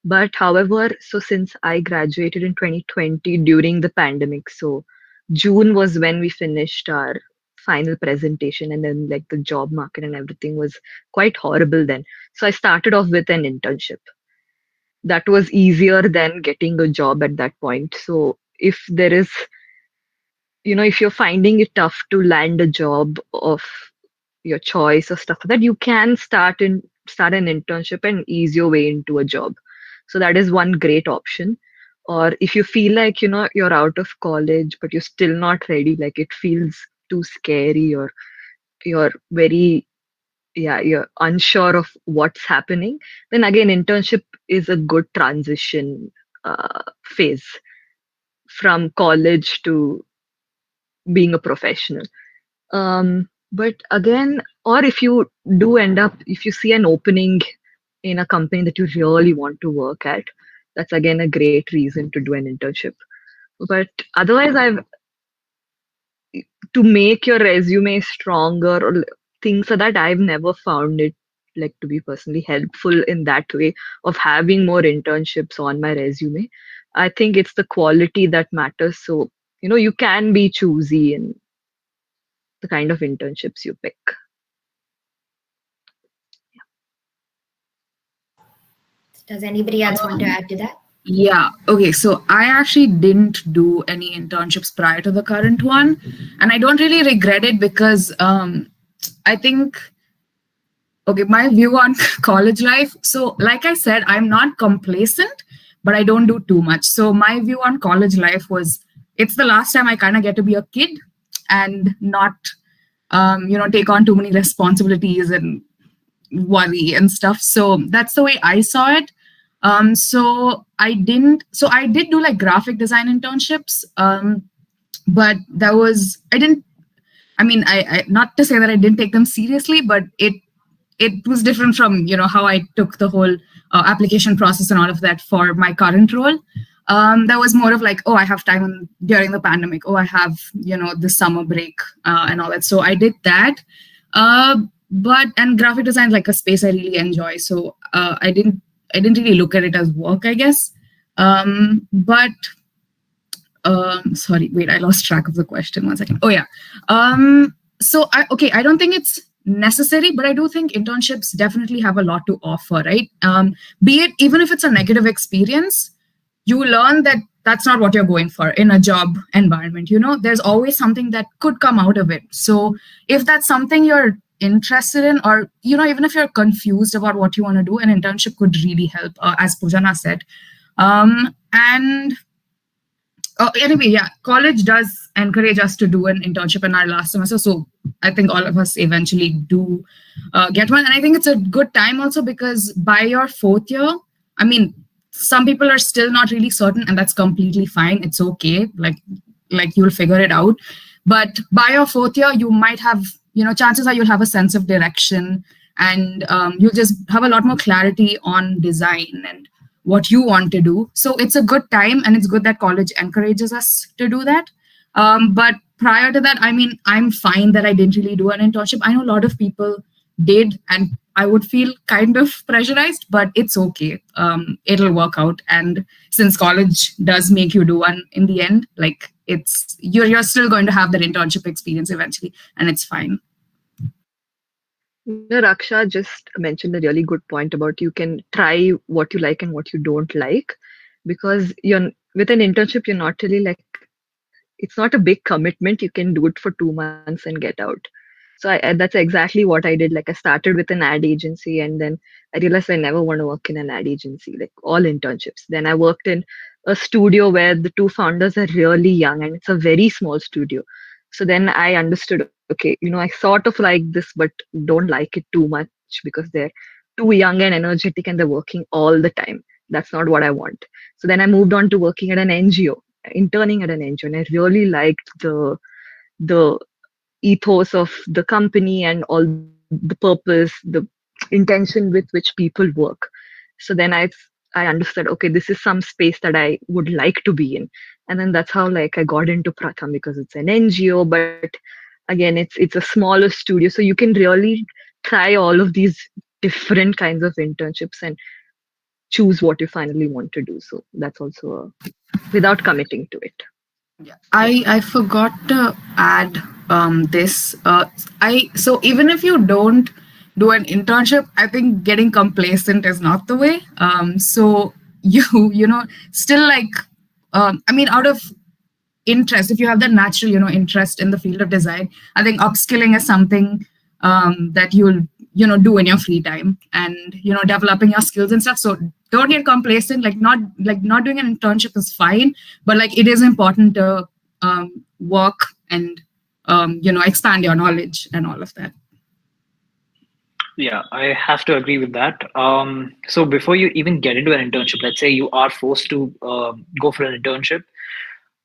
But however, so since I graduated in 2020 during the pandemic, so June was when we finished our final presentation, and then like the job market and everything was quite horrible then. So I started off with an internship. That was easier than getting a job at that point. So if there is, if you're finding it tough to land a job of your choice or stuff like that, you can start an internship and ease your way into a job. So that is one great option. Or if you feel like, you're out of college, but you're still not ready, like it feels too scary, or you're you're unsure of what's happening, then again, internship is a good transition phase from college to being a professional. But again, or if you do if you see an opening in a company that you really want to work at, that's again a great reason to do an internship. But otherwise, to make your resume stronger or things like that, I've never found it like to be personally helpful in that way of having more internships on my resume. I think it's the quality that matters. So, you can be choosy in the kind of internships you pick.
Does anybody else want to add to that?
Yeah. Okay. So I actually didn't do any internships prior to the current one, and I don't really regret it because I think, okay, my view on college life. So like I said, I'm not complacent, but I don't do too much. So my view on college life was, it's the last time I kind of get to be a kid and not take on too many responsibilities and worry and stuff. So that's the way I saw it. So I did do like graphic design internships, but I not to say that I didn't take them seriously, but it was different from how I took the whole application process and all of that for my current role. That was more of like, oh, I have time during the pandemic. Oh, I have the summer break and all that. So I did that. And graphic design is like a space I really enjoy. So I didn't really look at it as work, I guess. Sorry, wait, I lost track of the question. 1 second. Oh yeah. I don't think it's necessary, but I do think internships definitely have a lot to offer, right? Be it even if it's a negative experience, you learn that that's not what you're going for in a job environment. There's always something that could come out of it. So if that's something you're interested in, or even if you're confused about what you want to do, an internship could really help, as Poojana said. Anyway, yeah, college does encourage us to do an internship in our last semester. So I think all of us eventually do get one. And I think it's a good time also because by your 4th year, I mean, some people are still not really certain, and that's completely fine. It's okay. Like you'll figure it out. But by your 4th year, you might have, chances are you'll have a sense of direction, and you'll just have a lot more clarity on design and what you want to do. So it's a good time, and it's good that college encourages us to do that. But prior to that, I mean, I'm fine that I didn't really do an internship. I know a lot of people did, and I would feel kind of pressurized, but it's okay. It'll work out. And since college does make you do one in the end, like you're still going to have that internship experience eventually, and it's fine.
Raksha just mentioned a really good point about you can try what you like and what you don't like, because with an internship, you're not really like, it's not a big commitment. You can do it for 2 months and get out. So that's exactly what I did. Like I started with an ad agency, and then I realized I never want to work in an ad agency, like all internships. Then I worked in a studio where the 2 founders are really young, and it's a very small studio. So then I understood, okay, I sort of like this, but don't like it too much because they're too young and energetic and they're working all the time. That's not what I want. So then I moved on to working at an NGO, interning at an NGO, and I really liked the ethos of the company and all the purpose, the intention with which people work. So then I understood, okay, this is some space that I would like to be in. And then that's how like I got into Pratham, because it's an NGO, but again, it's a smaller studio. So you can really try all of these different kinds of internships and choose what you finally want to do. So that's also without committing to it.
Yeah, I forgot to add this. So even if you don't do an internship, I think getting complacent is not the way. So you still like, I mean, out of interest, if you have that natural interest in the field of design, I think upskilling is something that you'll do in your free time, and developing your skills and stuff. So don't get complacent. Not doing an internship is fine, but like it is important to work and expand your knowledge and all of that.
Yeah, I have to agree with that. So before you even get into an internship, let's say you are forced to go for an internship.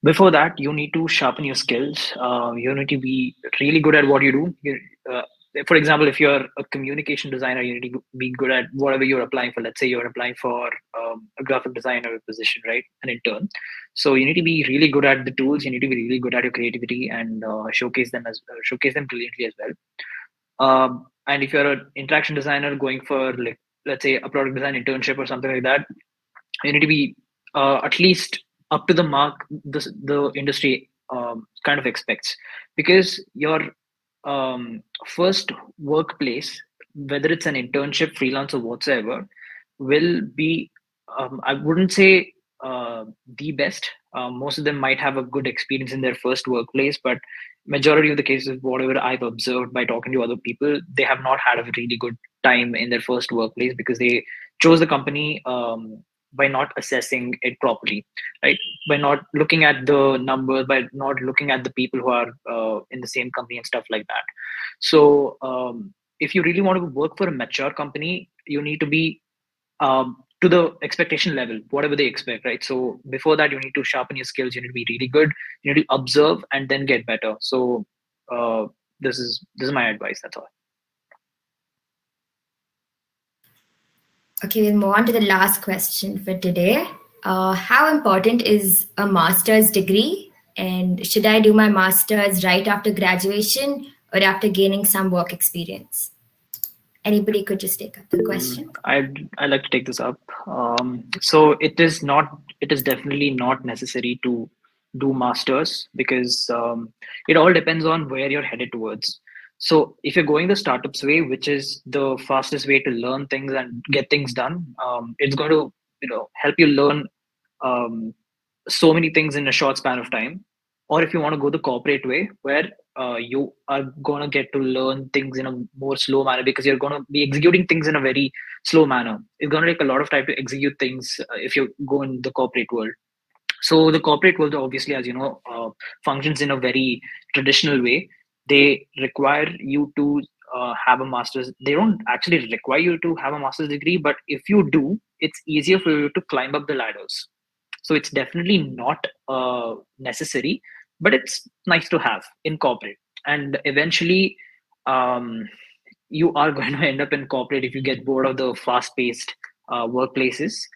Before that, you need to sharpen your skills. You need to be really good at what you do. For example, if you're a communication designer, you need to be good at whatever you're applying for. Let's say you're applying for a graphic designer position, right? An intern. So you need to be really good at the tools. You need to be really good at your creativity and showcase them brilliantly as well. And if you're an interaction designer going for, like, let's say a product design internship or something like that, you need to be at least up to the mark the industry kind of expects, because your first workplace, whether it's an internship, freelance, or whatsoever, will be I wouldn't say the best. Most of them might have a good experience in their first workplace, but majority of the cases, whatever I've observed by talking to other people, they have not had a really good time in their first workplace because they chose the company by not assessing it properly, right? By not looking at the numbers, by not looking at the people who are in the same company and stuff like that. So if you really want to work for a mature company, you need to be to the expectation level, whatever they expect, right? So before that, you need to sharpen your skills. You need to be really good. You need to observe and then get better. So this is my advice. That's all.
Okay, we'll move on to the last question for today. How important is a master's degree? And should I do my master's right after graduation or after gaining some work experience? Anybody could just take up the question.
I'd like to take this up. So it is definitely not necessary to do masters, because it all depends on where you're headed towards. So if you're going the startups way, which is the fastest way to learn things and get things done, it's going to help you learn so many things in a short span of time. Or if you want to go the corporate way, where you are going to get to learn things in a more slow manner, because you're going to be executing things in a very slow manner. It's going to take a lot of time to execute things if you go in the corporate world. So the corporate world, obviously, as you know, functions in a very traditional way. They require you to have a master's. They don't actually require you to have a master's degree, but if you do, it's easier for you to climb up the ladders. So it's definitely not necessary, but it's nice to have in corporate. And eventually, you are going to end up in corporate if you get bored of the fast-paced workplaces.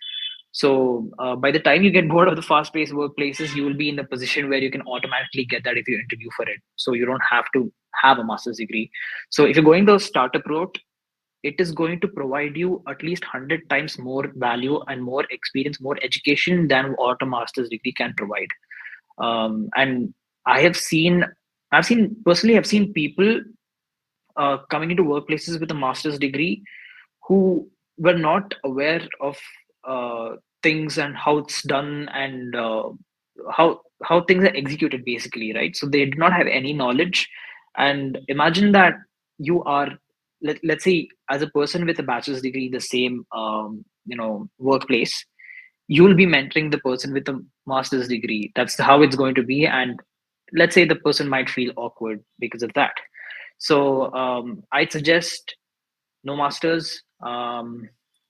So by the time you get bored of the fast-paced workplaces, you will be in a position where you can automatically get that if you interview for it. So you don't have to have a master's degree. So if you're going the startup route, it is going to provide you at least 100 times more value and more experience, more education than what a master's degree can provide. And I've seen people coming into workplaces with a master's degree who were not aware of things and how it's done and how things are executed, basically, right? So they did not have any knowledge. And imagine that you are, let's say, as a person with a bachelor's degree in the same workplace, you will be mentoring the person with a master's degree. That's how it's going to be. And let's say the person might feel awkward because of that. So I'd suggest no masters.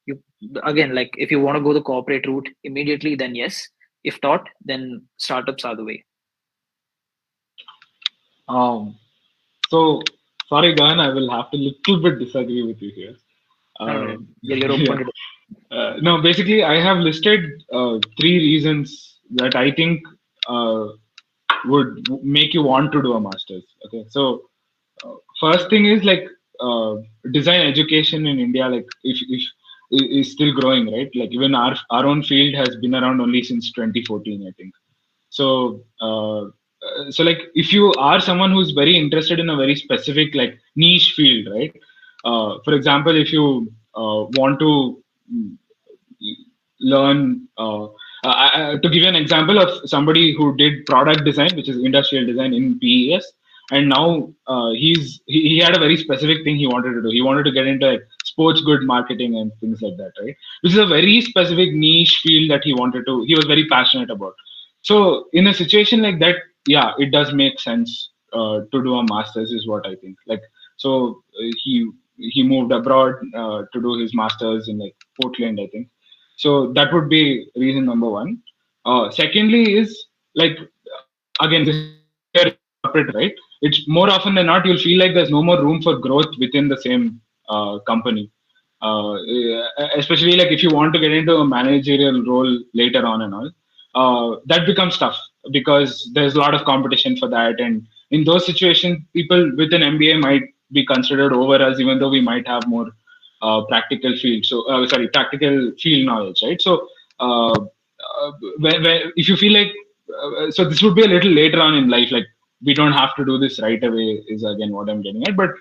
If you want to go the corporate route immediately, then yes. If not, then startups are the way.
So sorry, Gahan, I will have to little bit disagree with you here.
You're open
to no, basically, I have listed 3 reasons that I think would make you want to do a master's. Okay, so first thing is design education in India, if is still growing, right? Like even our own field has been around only since 2014, I think. So if you are someone who's very interested in a very specific niche field, right? For example, if you want to learn, to give you an example of somebody who did product design, which is industrial design in PES, and now he had a very specific thing he wanted to do. He wanted to get into sports good marketing and things like that, right? Which is a very specific niche field that he was very passionate about. So in a situation like that, yeah, it does make sense to do a master's, is what I think. He moved abroad to do his master's in Portland, I think. So that would be reason number 1. Secondly is again, this is corporate, right? It's more often than not, you'll feel like there's no more room for growth within the same company. Especially if you want to get into a managerial role later on and all, that becomes tough because there's a lot of competition for that. And in those situations, people with an MBA might be considered over us, even though we might have more practical field. Practical field knowledge, right? So if you feel so this would be a little later on in life, we don't have to do this right away, is again what I'm getting at. But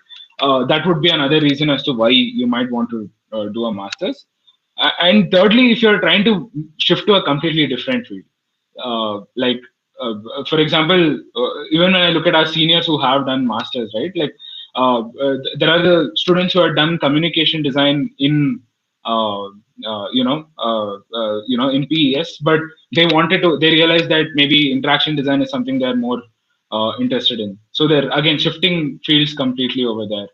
that would be another reason as to why you might want to do a master's. And thirdly, if you're trying to shift to a completely different field, for example, even when I look at our seniors who have done masters, right? There are the students who have done communication design in in PES, but they realized that maybe interaction design is something they're more interested in. So they're again shifting fields completely over there.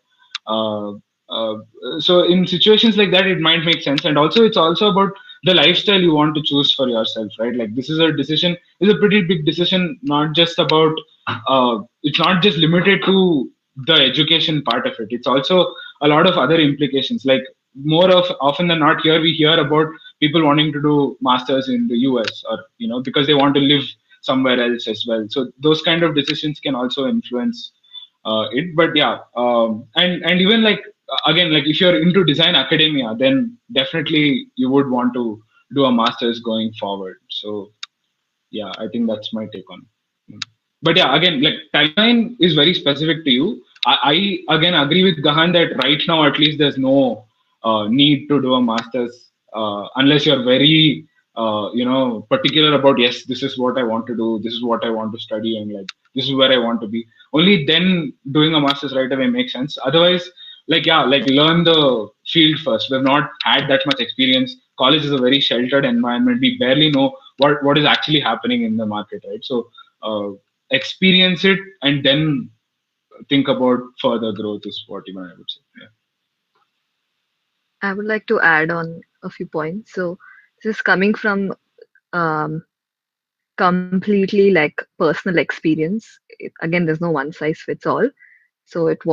Uh, uh, so in situations like that, it might make sense, and also it's also about the lifestyle you want to choose for yourself, right? Like this is a decision, is a pretty big decision, not just about it's not just limited to the education part of it. It's also a lot of other implications. Like more of often than not, here we hear about people wanting to do masters in the US, or because they want to live somewhere else as well. So those kind of decisions can also influence it. But yeah, and even like again, like if you're into design academia, then definitely you would want to do a master's going forward. So yeah, I think that's my take on it. But yeah, again, like timeline is very specific to you. I again agree with Gahan that right now at least there's no need to do a master's unless you're very particular about, yes, this is what I want to do, this is what I want to study, and like this is where I want to be. Only then doing a master's right away makes sense. Otherwise, like yeah, like learn the field first. We've not had that much experience. College is a very sheltered environment. We barely know what is actually happening in the market, right? So experience it and then think about further growth is what even I would say. Yeah.
I would like to add on a few points. So this is coming from um, completely like personal experience. Again, there's no one size fits all. So it's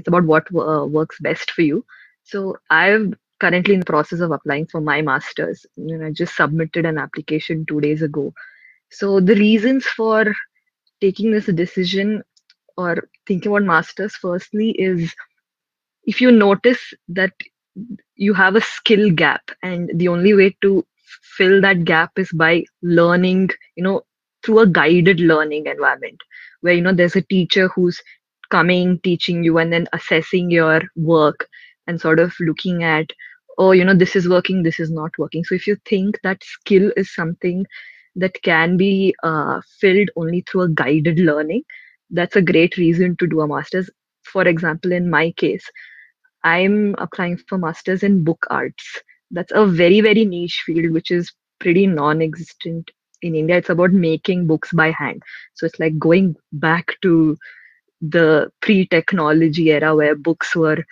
about what works best for you. So I'm currently in the process of applying for my master's. I just submitted an application 2 days ago. So the reasons for taking this decision or thinking about masters firstly is if you notice that you have a skill gap and the only way to fill that gap is by learning, through a guided learning environment where there's a teacher who's coming teaching you and then assessing your work and sort of looking at, oh, this is working, this is not working. So if you think that skill is something that can be filled only through a guided learning, that's a great reason to do a master's. For example, in my case, I'm applying for masters in book arts. That's a very, very niche field, which is pretty non-existent in India. It's about making books by hand. So it's like going back to the pre-technology era where books were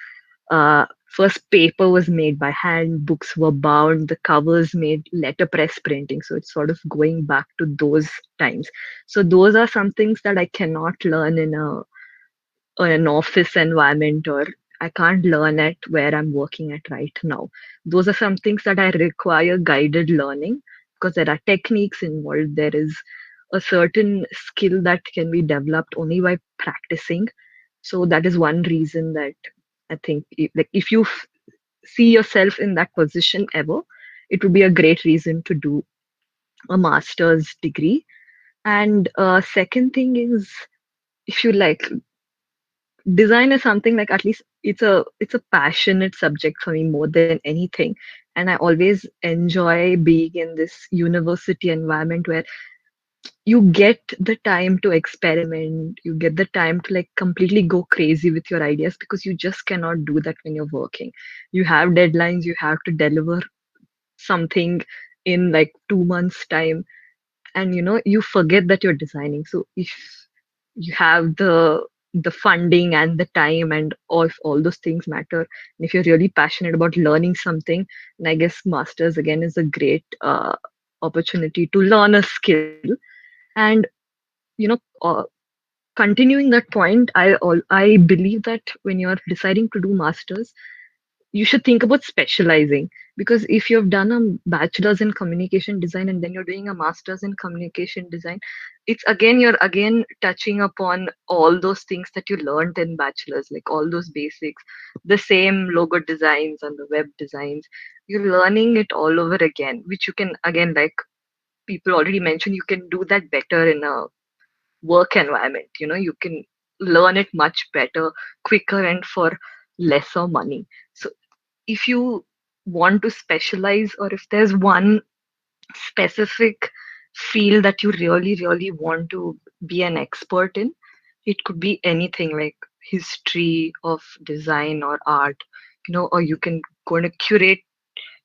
first paper was made by hand, books were bound, the covers made letterpress printing. So it's sort of going back to those times. So those are some things that I cannot learn in an office environment, or I can't learn at where I'm working at right now. Those are some things that I require guided learning because there are techniques involved. There is a certain skill that can be developed only by practicing. So that is one reason that I think if you see yourself in that position ever, it would be a great reason to do a master's degree. And second thing is, if you like, design is something like, at least it's a passionate subject for me more than anything, and I always enjoy being in this university environment where you get the time to experiment, you get the time to like completely go crazy with your ideas, because you just cannot do that when you're working. You have deadlines, you have to deliver something in like 2 months time, and you forget that you're designing. So if you have the funding and the time and all those things matter, and if you're really passionate about learning something, then I guess masters again is a great opportunity to learn a skill. And you know uh, continuing that point, I believe that when you're deciding to do masters, you should think about specializing, because if you've done a bachelor's in communication design and then you're doing a master's in communication design, you're again touching upon all those things that you learned in bachelor's, like all those basics, the same logo designs and the web designs. You're learning it all over again, which you can again, like people already mentioned, you can do that better in a work environment. You can learn it much better, quicker, and for lesser money. So if you want to specialize, or if there's one specific field that you really, really want to be an expert in, it could be anything like history of design or art, or you can go on a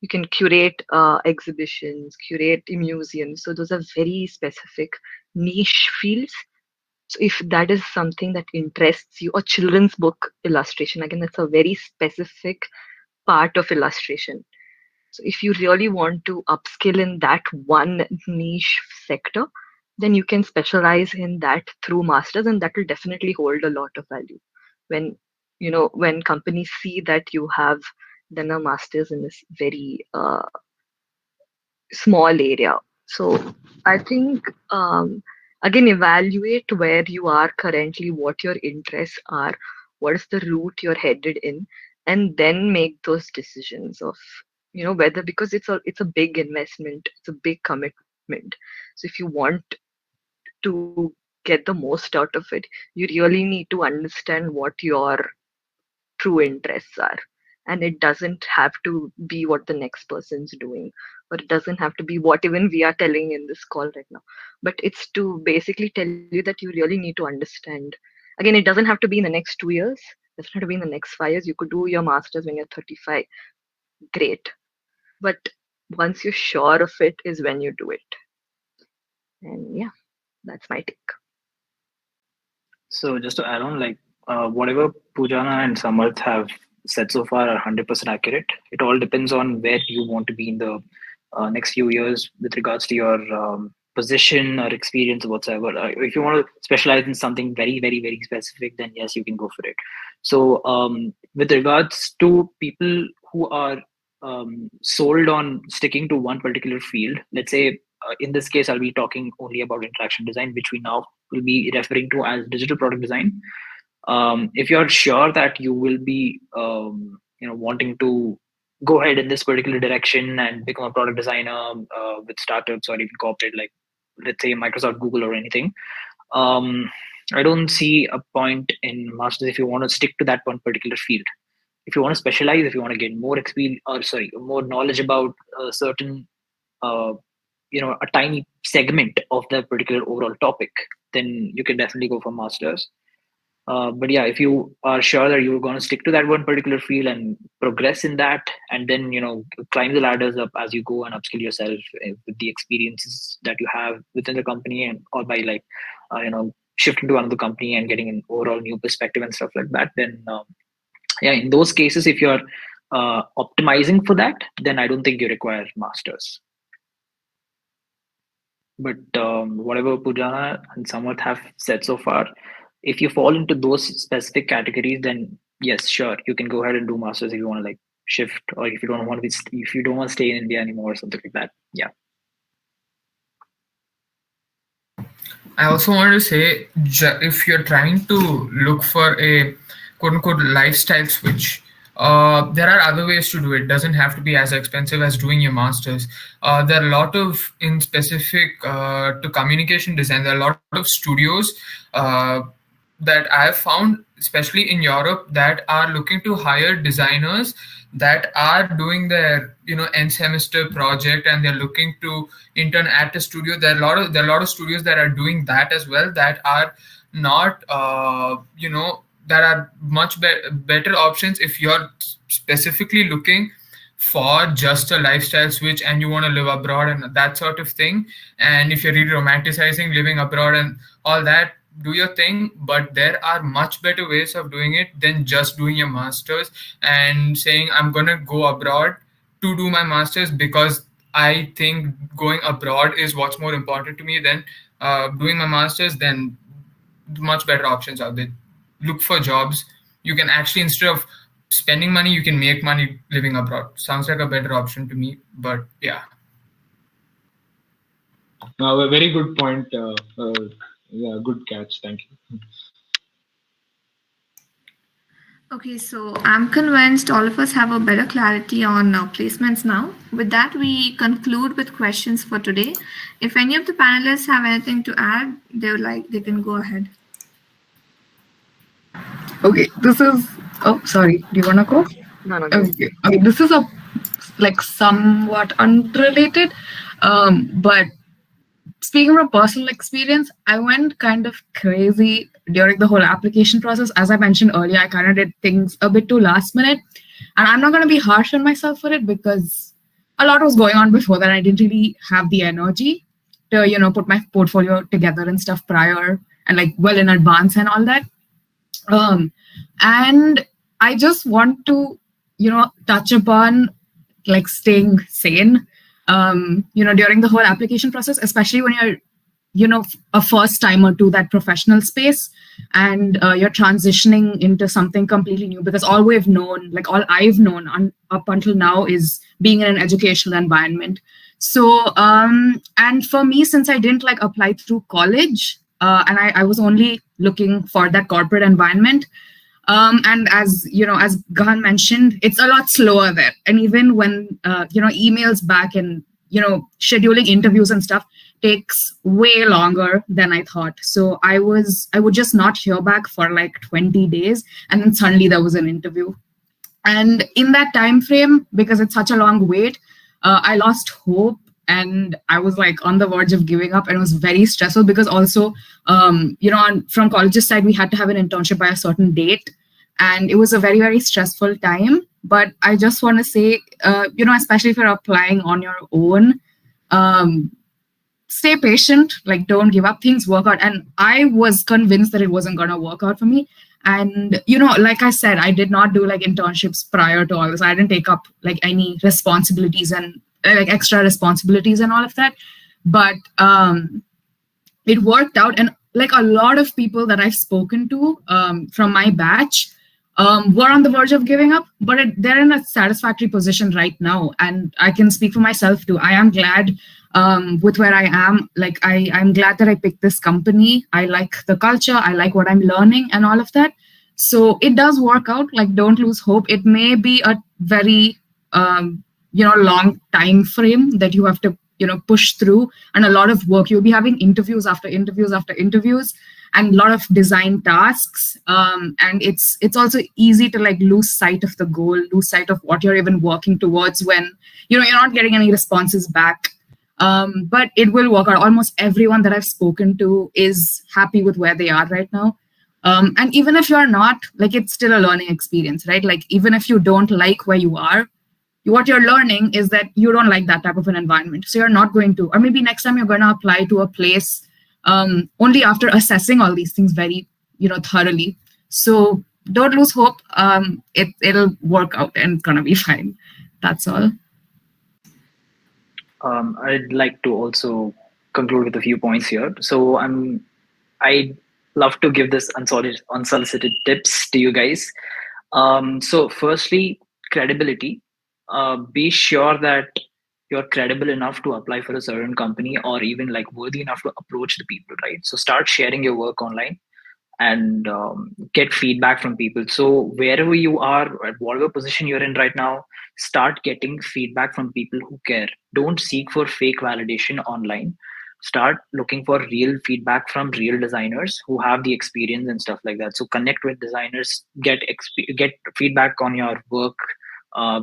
You can curate exhibitions, curate museums. So those are very specific niche fields. So if that is something that interests you, or children's book illustration, again, that's a very specific part of illustration. So if you really want to upskill in that one niche sector, then you can specialize in that through masters, and that will definitely hold a lot of value. When when companies see that you have done a masters in this very small area. So I think again, evaluate where you are currently, what your interests are, what is the route you're headed in, and then make those decisions of whether, because it's a big investment, it's a big commitment. So if you want to get the most out of it, you really need to understand what your true interests are. And it doesn't have to be what the next person's doing, or it doesn't have to be what even we are telling in this call right now. But it's to basically tell you that you really need to understand. Again, it doesn't have to be in the next 2 years, it doesn't have to be in the next 5 years. You could do your master's when you're 35. Great. But once you're sure of it is when you do it. And yeah, that's my take.
So just to add on, like whatever Poojana and Samarth have said so far are 100% accurate. It all depends on where you want to be in the next few years with regards to your position or experience or whatsoever. If you want to specialize in something very, very, very specific, then yes, you can go for it. So with regards to people who are sold on sticking to one particular field, let's say in this case, I'll be talking only about interaction design, which we now will be referring to as digital product design. If you're sure that you will be wanting to go ahead in this particular direction and become a product designer with startups or even corporate, like let's say Microsoft, Google, or anything, I don't see a point in masters if you want to stick to that one particular field. If you want to specialize, if you want to get more experience, or more knowledge about a certain a tiny segment of the particular overall topic, then you can definitely go for masters. But yeah, if you are sure that you're going to stick to that one particular field and progress in that, and then climb the ladders up as you go and upskill yourself with the experiences that you have within the company, and or by like shifting to another company and getting an overall new perspective and stuff like that, then yeah, in those cases, if you're optimizing for that, then I don't think you require masters. But whatever Poojana and Samarth have said so far, if you fall into those specific categories, then yes, sure, you can go ahead and do masters if you want to like shift, or if you don't want to stay in India anymore or something like that. Yeah.
I also wanted to say, if you're trying to look for a quote-unquote lifestyle switch, there are other ways to do it. It doesn't have to be as expensive as doing your masters. There are a lot of, in specific to communication design, there are a lot of studios that I've found, especially in Europe, that are looking to hire designers that are doing their end semester project, and they're looking to intern at a studio. There are a lot of studios that are doing that as well, that are not that are much better options if you're specifically looking for just a lifestyle switch and you want to live abroad and that sort of thing. And if you're really romanticizing living abroad and all that, do your thing, but there are much better ways of doing it than just doing your masters and saying I'm gonna go abroad to do my masters because I think going abroad is what's more important to me than doing my masters. Then much better options out there. Look for jobs. You can actually, instead of spending money, you can make money living abroad. Sounds like a better option to me, but yeah.
A very good point. Yeah, good catch. Thank you.
Okay, so I'm convinced all of us have a better clarity on placements now. With that, we conclude with questions for today. If any of the panelists have anything to add, they can go ahead.
Okay, this is. Oh, sorry. Do you wanna go?
No.
Okay. This is somewhat unrelated, but speaking from personal experience, I went kind of crazy during the whole application process. As I mentioned earlier, I kind of did things a bit too last minute, and I'm not going to be harsh on myself for it because a lot was going on before that. I didn't really have the energy to, put my portfolio together and stuff prior and like well in advance and all that. And I just want to, touch upon like staying sane, during the whole application process, especially when you're, a first timer to that professional space and you're transitioning into something completely new, because all I've known up until now is being in an educational environment. So, and for me, since I didn't like apply through college, and I was only looking for that corporate environment. And as Gahan mentioned, it's a lot slower there. And even when, emails back and, scheduling interviews and stuff takes way longer than I thought. So I would just not hear back for like 20 days. And then suddenly there was an interview. And in that time frame, because it's such a long wait, I lost hope. And I was like on the verge of giving up, and it was very stressful because also, from college's side, we had to have an internship by a certain date. And it was a very, very stressful time. But I just want to say, especially if you're applying on your own, stay patient, like don't give up, things work out. And I was convinced that it wasn't going to work out for me. And, like I said, I did not do like internships prior to all this. I didn't take up like any responsibilities and like extra responsibilities and all of that. But it worked out. And like a lot of people that I've spoken to from my batch were on the verge of giving up, but they're in a satisfactory position right now. And I can speak for myself too. I am glad with where I am. Like I'm glad that I picked this company. I like the culture. I like what I'm learning and all of that. So it does work out. Like don't lose hope. It may be a very long time frame that you have to push through, and a lot of work. You'll be having interviews after interviews after interviews, and a lot of design tasks. And it's also easy to like lose sight of the goal, lose sight of what you're even working towards when you're not getting any responses back. But it will work out. Almost everyone that I've spoken to is happy with where they are right now. And even if you're not, like, it's still a learning experience, right? Like even if you don't like where you are, what you're learning is that you don't like that type of an environment. So you're not going to, or maybe next time you're going to apply to a place only after assessing all these things very, thoroughly. So don't lose hope. It'll work out and it's going to be fine. That's all.
I'd like to also conclude with a few points here. So I'd love to give this unsolicited tips to you guys. So firstly, credibility. Be sure that you're credible enough to apply for a certain company, or even like worthy enough to approach the people, right? So start sharing your work online and get feedback from people. So wherever you are, at whatever position you're in right now, start getting feedback from people who care. Don't seek for fake validation online. Start looking for real feedback from real designers who have the experience and stuff like that. So connect with designers, get feedback on your work,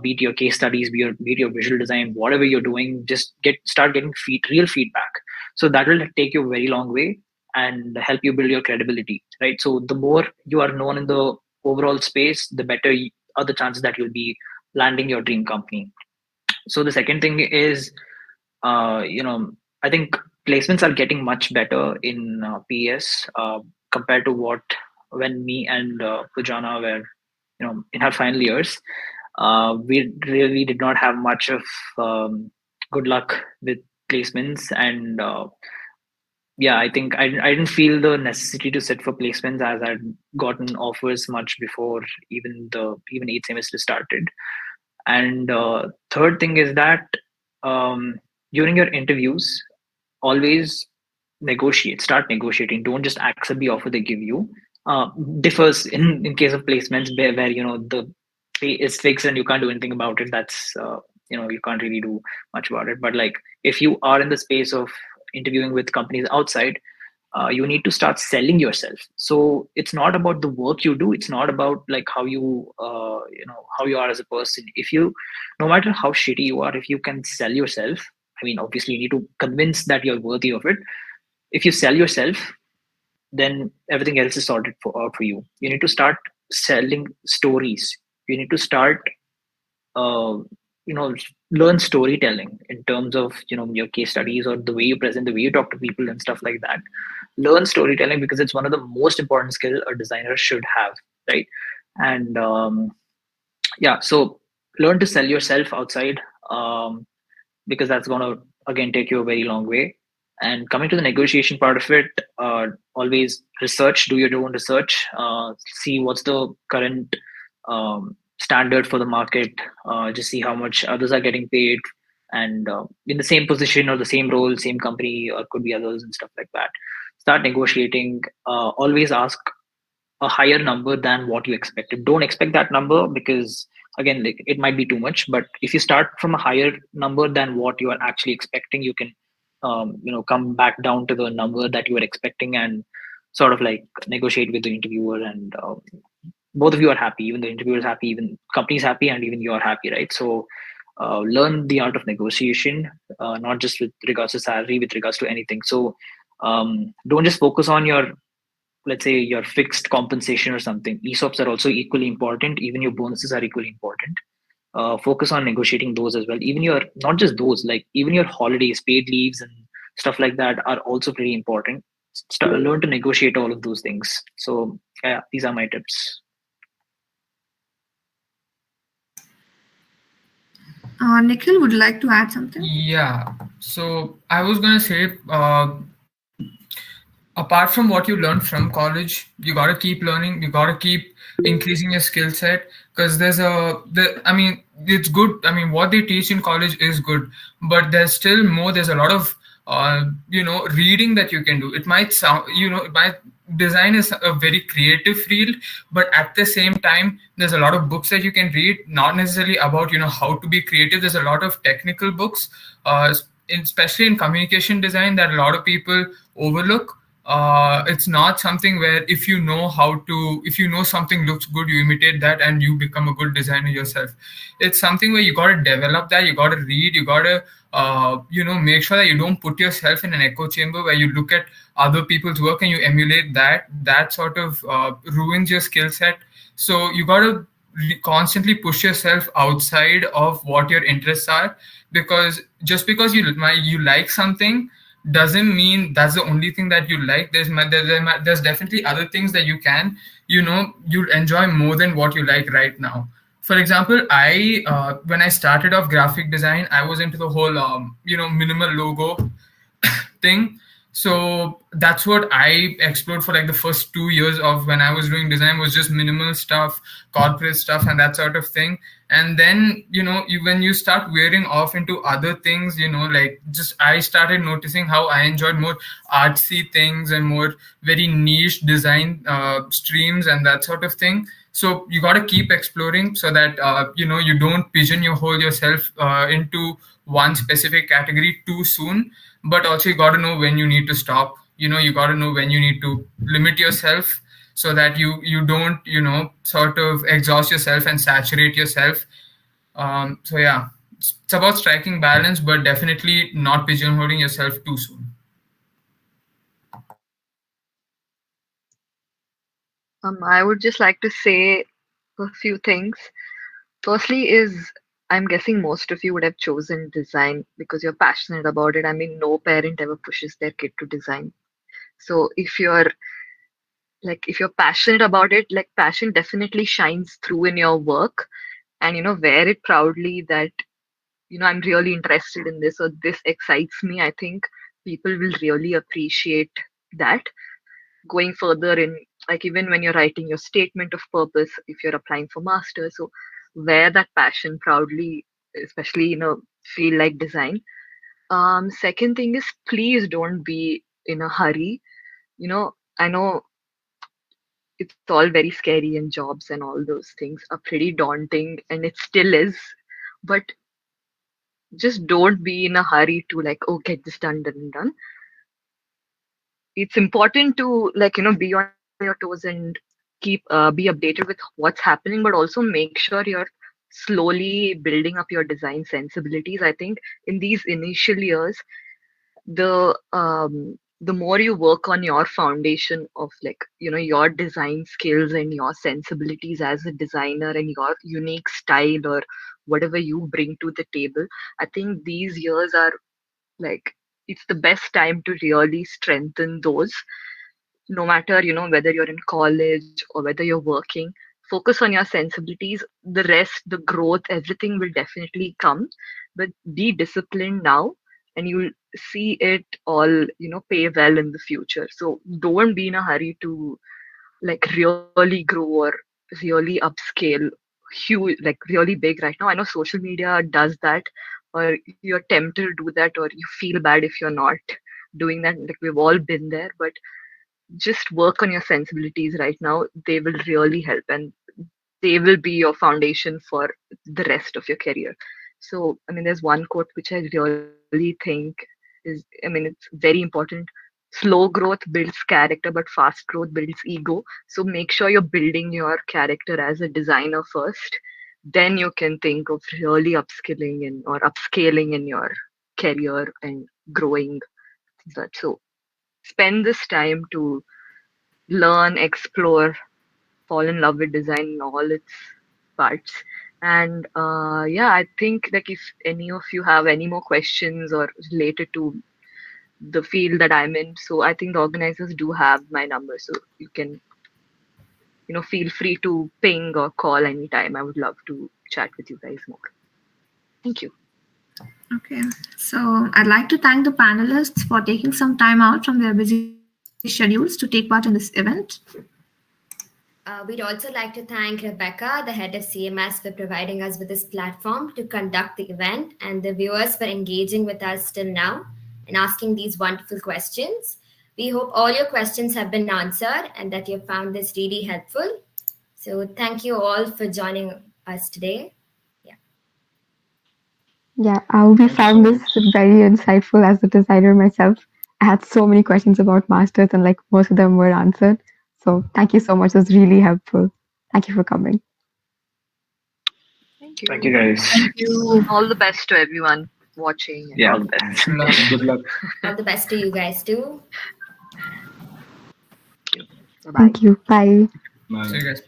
be it your case studies, be it your visual design, whatever you're doing, just start getting real feedback. So that will take you a very long way and help you build your credibility, right? So the more you are known in the overall space, the better are the chances that you'll be landing your dream company. So the second thing is, I think placements are getting much better in PS compared to when me and Poojana were, in our final years. We really did not have much of good luck with placements, and I think I didn't feel the necessity to sit for placements, as I'd gotten offers much before even 8th semester started. And third thing is that during your interviews, always start negotiating. Don't just accept the offer they give you. Differs in case of placements where the pay is fixed and you can't do anything about it. That's you can't really do much about it. But like if you are in the space of interviewing with companies outside, you need to start selling yourself. So it's not about the work you do. It's not about like how you how you are as a person. No matter how shitty you are, if you can sell yourself, I mean, obviously you need to convince that you're worthy of it. If you sell yourself, then everything else is sorted out for you. You need to start selling stories. You need to start learn storytelling in terms of your case studies or the way you present, the way you talk to people and stuff like that. Learn storytelling because it's one of the most important skill a designer should have, right? And yeah, so learn to sell yourself outside, because that's going to again take you a very long way. And coming to the negotiation part of it, always research, do your own research, see what's the current standard for the market, just see how much others are getting paid, and in the same position or the same role, same company, or could be others and stuff like that. Start negotiating. Always ask a higher number than what you expected. Don't expect that number because again, like, it might be too much. But if you start from a higher number than what you are actually expecting, you can come back down to the number that you were expecting and sort of like negotiate with the interviewer, and both of you are happy. Even the interviewer is happy, even company's happy, and even you're happy, right? So learn the art of negotiation, not just with regards to salary, with regards to anything. So don't just focus on your, let's say, your fixed compensation or something. ESOPs are also equally important. Even your bonuses are equally important. Focus on negotiating those as well. Even your, not just those, like even your holidays, paid leaves and stuff like that are also pretty important. Learn to negotiate all of those things. So yeah, these are my tips.
Nikhil, would you like to add something?
Yeah. So I was gonna say, apart from what you learned from college, you gotta keep learning. You gotta keep increasing your skill set, because I mean, it's good. I mean, what they teach in college is good, but there's still more. There's a lot of reading that you can do. It might sound, design is a very creative field, but at the same time, there's a lot of books that you can read, not necessarily about how to be creative. There's a lot of technical books, especially in communication design, that a lot of people overlook. It's not something where if you know something looks good, you imitate that and you become a good designer yourself. It's something where you got to develop that. You got to read. You got to make sure that you don't put yourself in an echo chamber where you look at other people's work and you emulate that sort of ruins your skill set. So you got to constantly push yourself outside of what your interests are, because just because you like something doesn't mean that's the only thing that you like. There's definitely other things that you can you'll enjoy more than what you like right now. For example, I when I started off graphic design, I was into the whole minimal logo thing. So that's what I explored for like the first 2 years of when I was doing design, was just minimal stuff, corporate stuff, and that sort of thing. And then when you start wearing off into other things, like just I started noticing how I enjoyed more artsy things and more very niche design streams and that sort of thing. So you got to keep exploring so that you don't pigeonhole yourself into one specific category too soon. But also you got to know when you need to stop. You got to know when you need to limit yourself, so that you don't sort of exhaust yourself and saturate yourself. So yeah, it's about striking balance, but definitely not pigeonholing yourself too soon.
I would just like to say a few things. Firstly is, I'm guessing most of you would have chosen design because you're passionate about it. I mean, no parent ever pushes their kid to design. So if you're passionate about it, like passion definitely shines through in your work, and wear it proudly that I'm really interested in this, or this excites me. I think people will really appreciate that going further in, like, even when you're writing your statement of purpose, if you're applying for masters. So wear that passion proudly, especially in a field like design. Second thing is, please don't be in a hurry. I know it's all very scary, and jobs and all those things are pretty daunting, and it still is. But just don't be in a hurry to, like, oh, get this done, done. It's important to, like, be on your toes and keep be updated with what's happening, but also make sure you're slowly building up your design sensibilities. I think in these initial years, the more you work on your foundation of, like, your design skills and your sensibilities as a designer and your unique style, or whatever you bring to the table. I think these years are like, it's the best time to really strengthen those, no matter, whether you're in college or whether you're working. Focus on your sensibilities. The rest, the growth, everything will definitely come, but be disciplined now, and you'll see it all, pay well in the future. So don't be in a hurry to like really grow or really upscale huge, like really big right now. I know social media does that, or you're tempted to do that, or you feel bad if you're not doing that. Like, we've all been there, but just work on your sensibilities right now. They will really help, and they will be your foundation for the rest of your career. So, I mean, there's one quote which I really think it's very important. Slow growth builds character, but fast growth builds ego. So make sure you're building your character as a designer first. Then you can think of really upskilling or upscaling in your career and growing that. So spend this time to learn, explore, fall in love with design in all its parts. And yeah, I think like if any of you have any more questions or related to the field that I'm in, so I think the organizers do have my number, so you can, feel free to ping or call anytime. I would love to chat with you guys more. Thank you.
Okay, so I'd like to thank the panelists for taking some time out from their busy schedules to take part in this event.
We'd also like to thank Rebecca, the head of CMS, for providing us with this platform to conduct the event, and the viewers for engaging with us till now and asking these wonderful questions. We hope all your questions have been answered and that you found this really helpful. So thank you all for joining us today.
Yeah, we found this very insightful as a designer myself. I had so many questions about masters and like most of them were answered. So thank you so much. It was really helpful. Thank you for coming.
Thank you.
Thank you, guys.
Thank you.
All the best to everyone watching.
Yeah.
All the best.
Good luck.
All the best to you guys too.
Bye-bye.
Thank you. Bye.
Bye.
See you guys.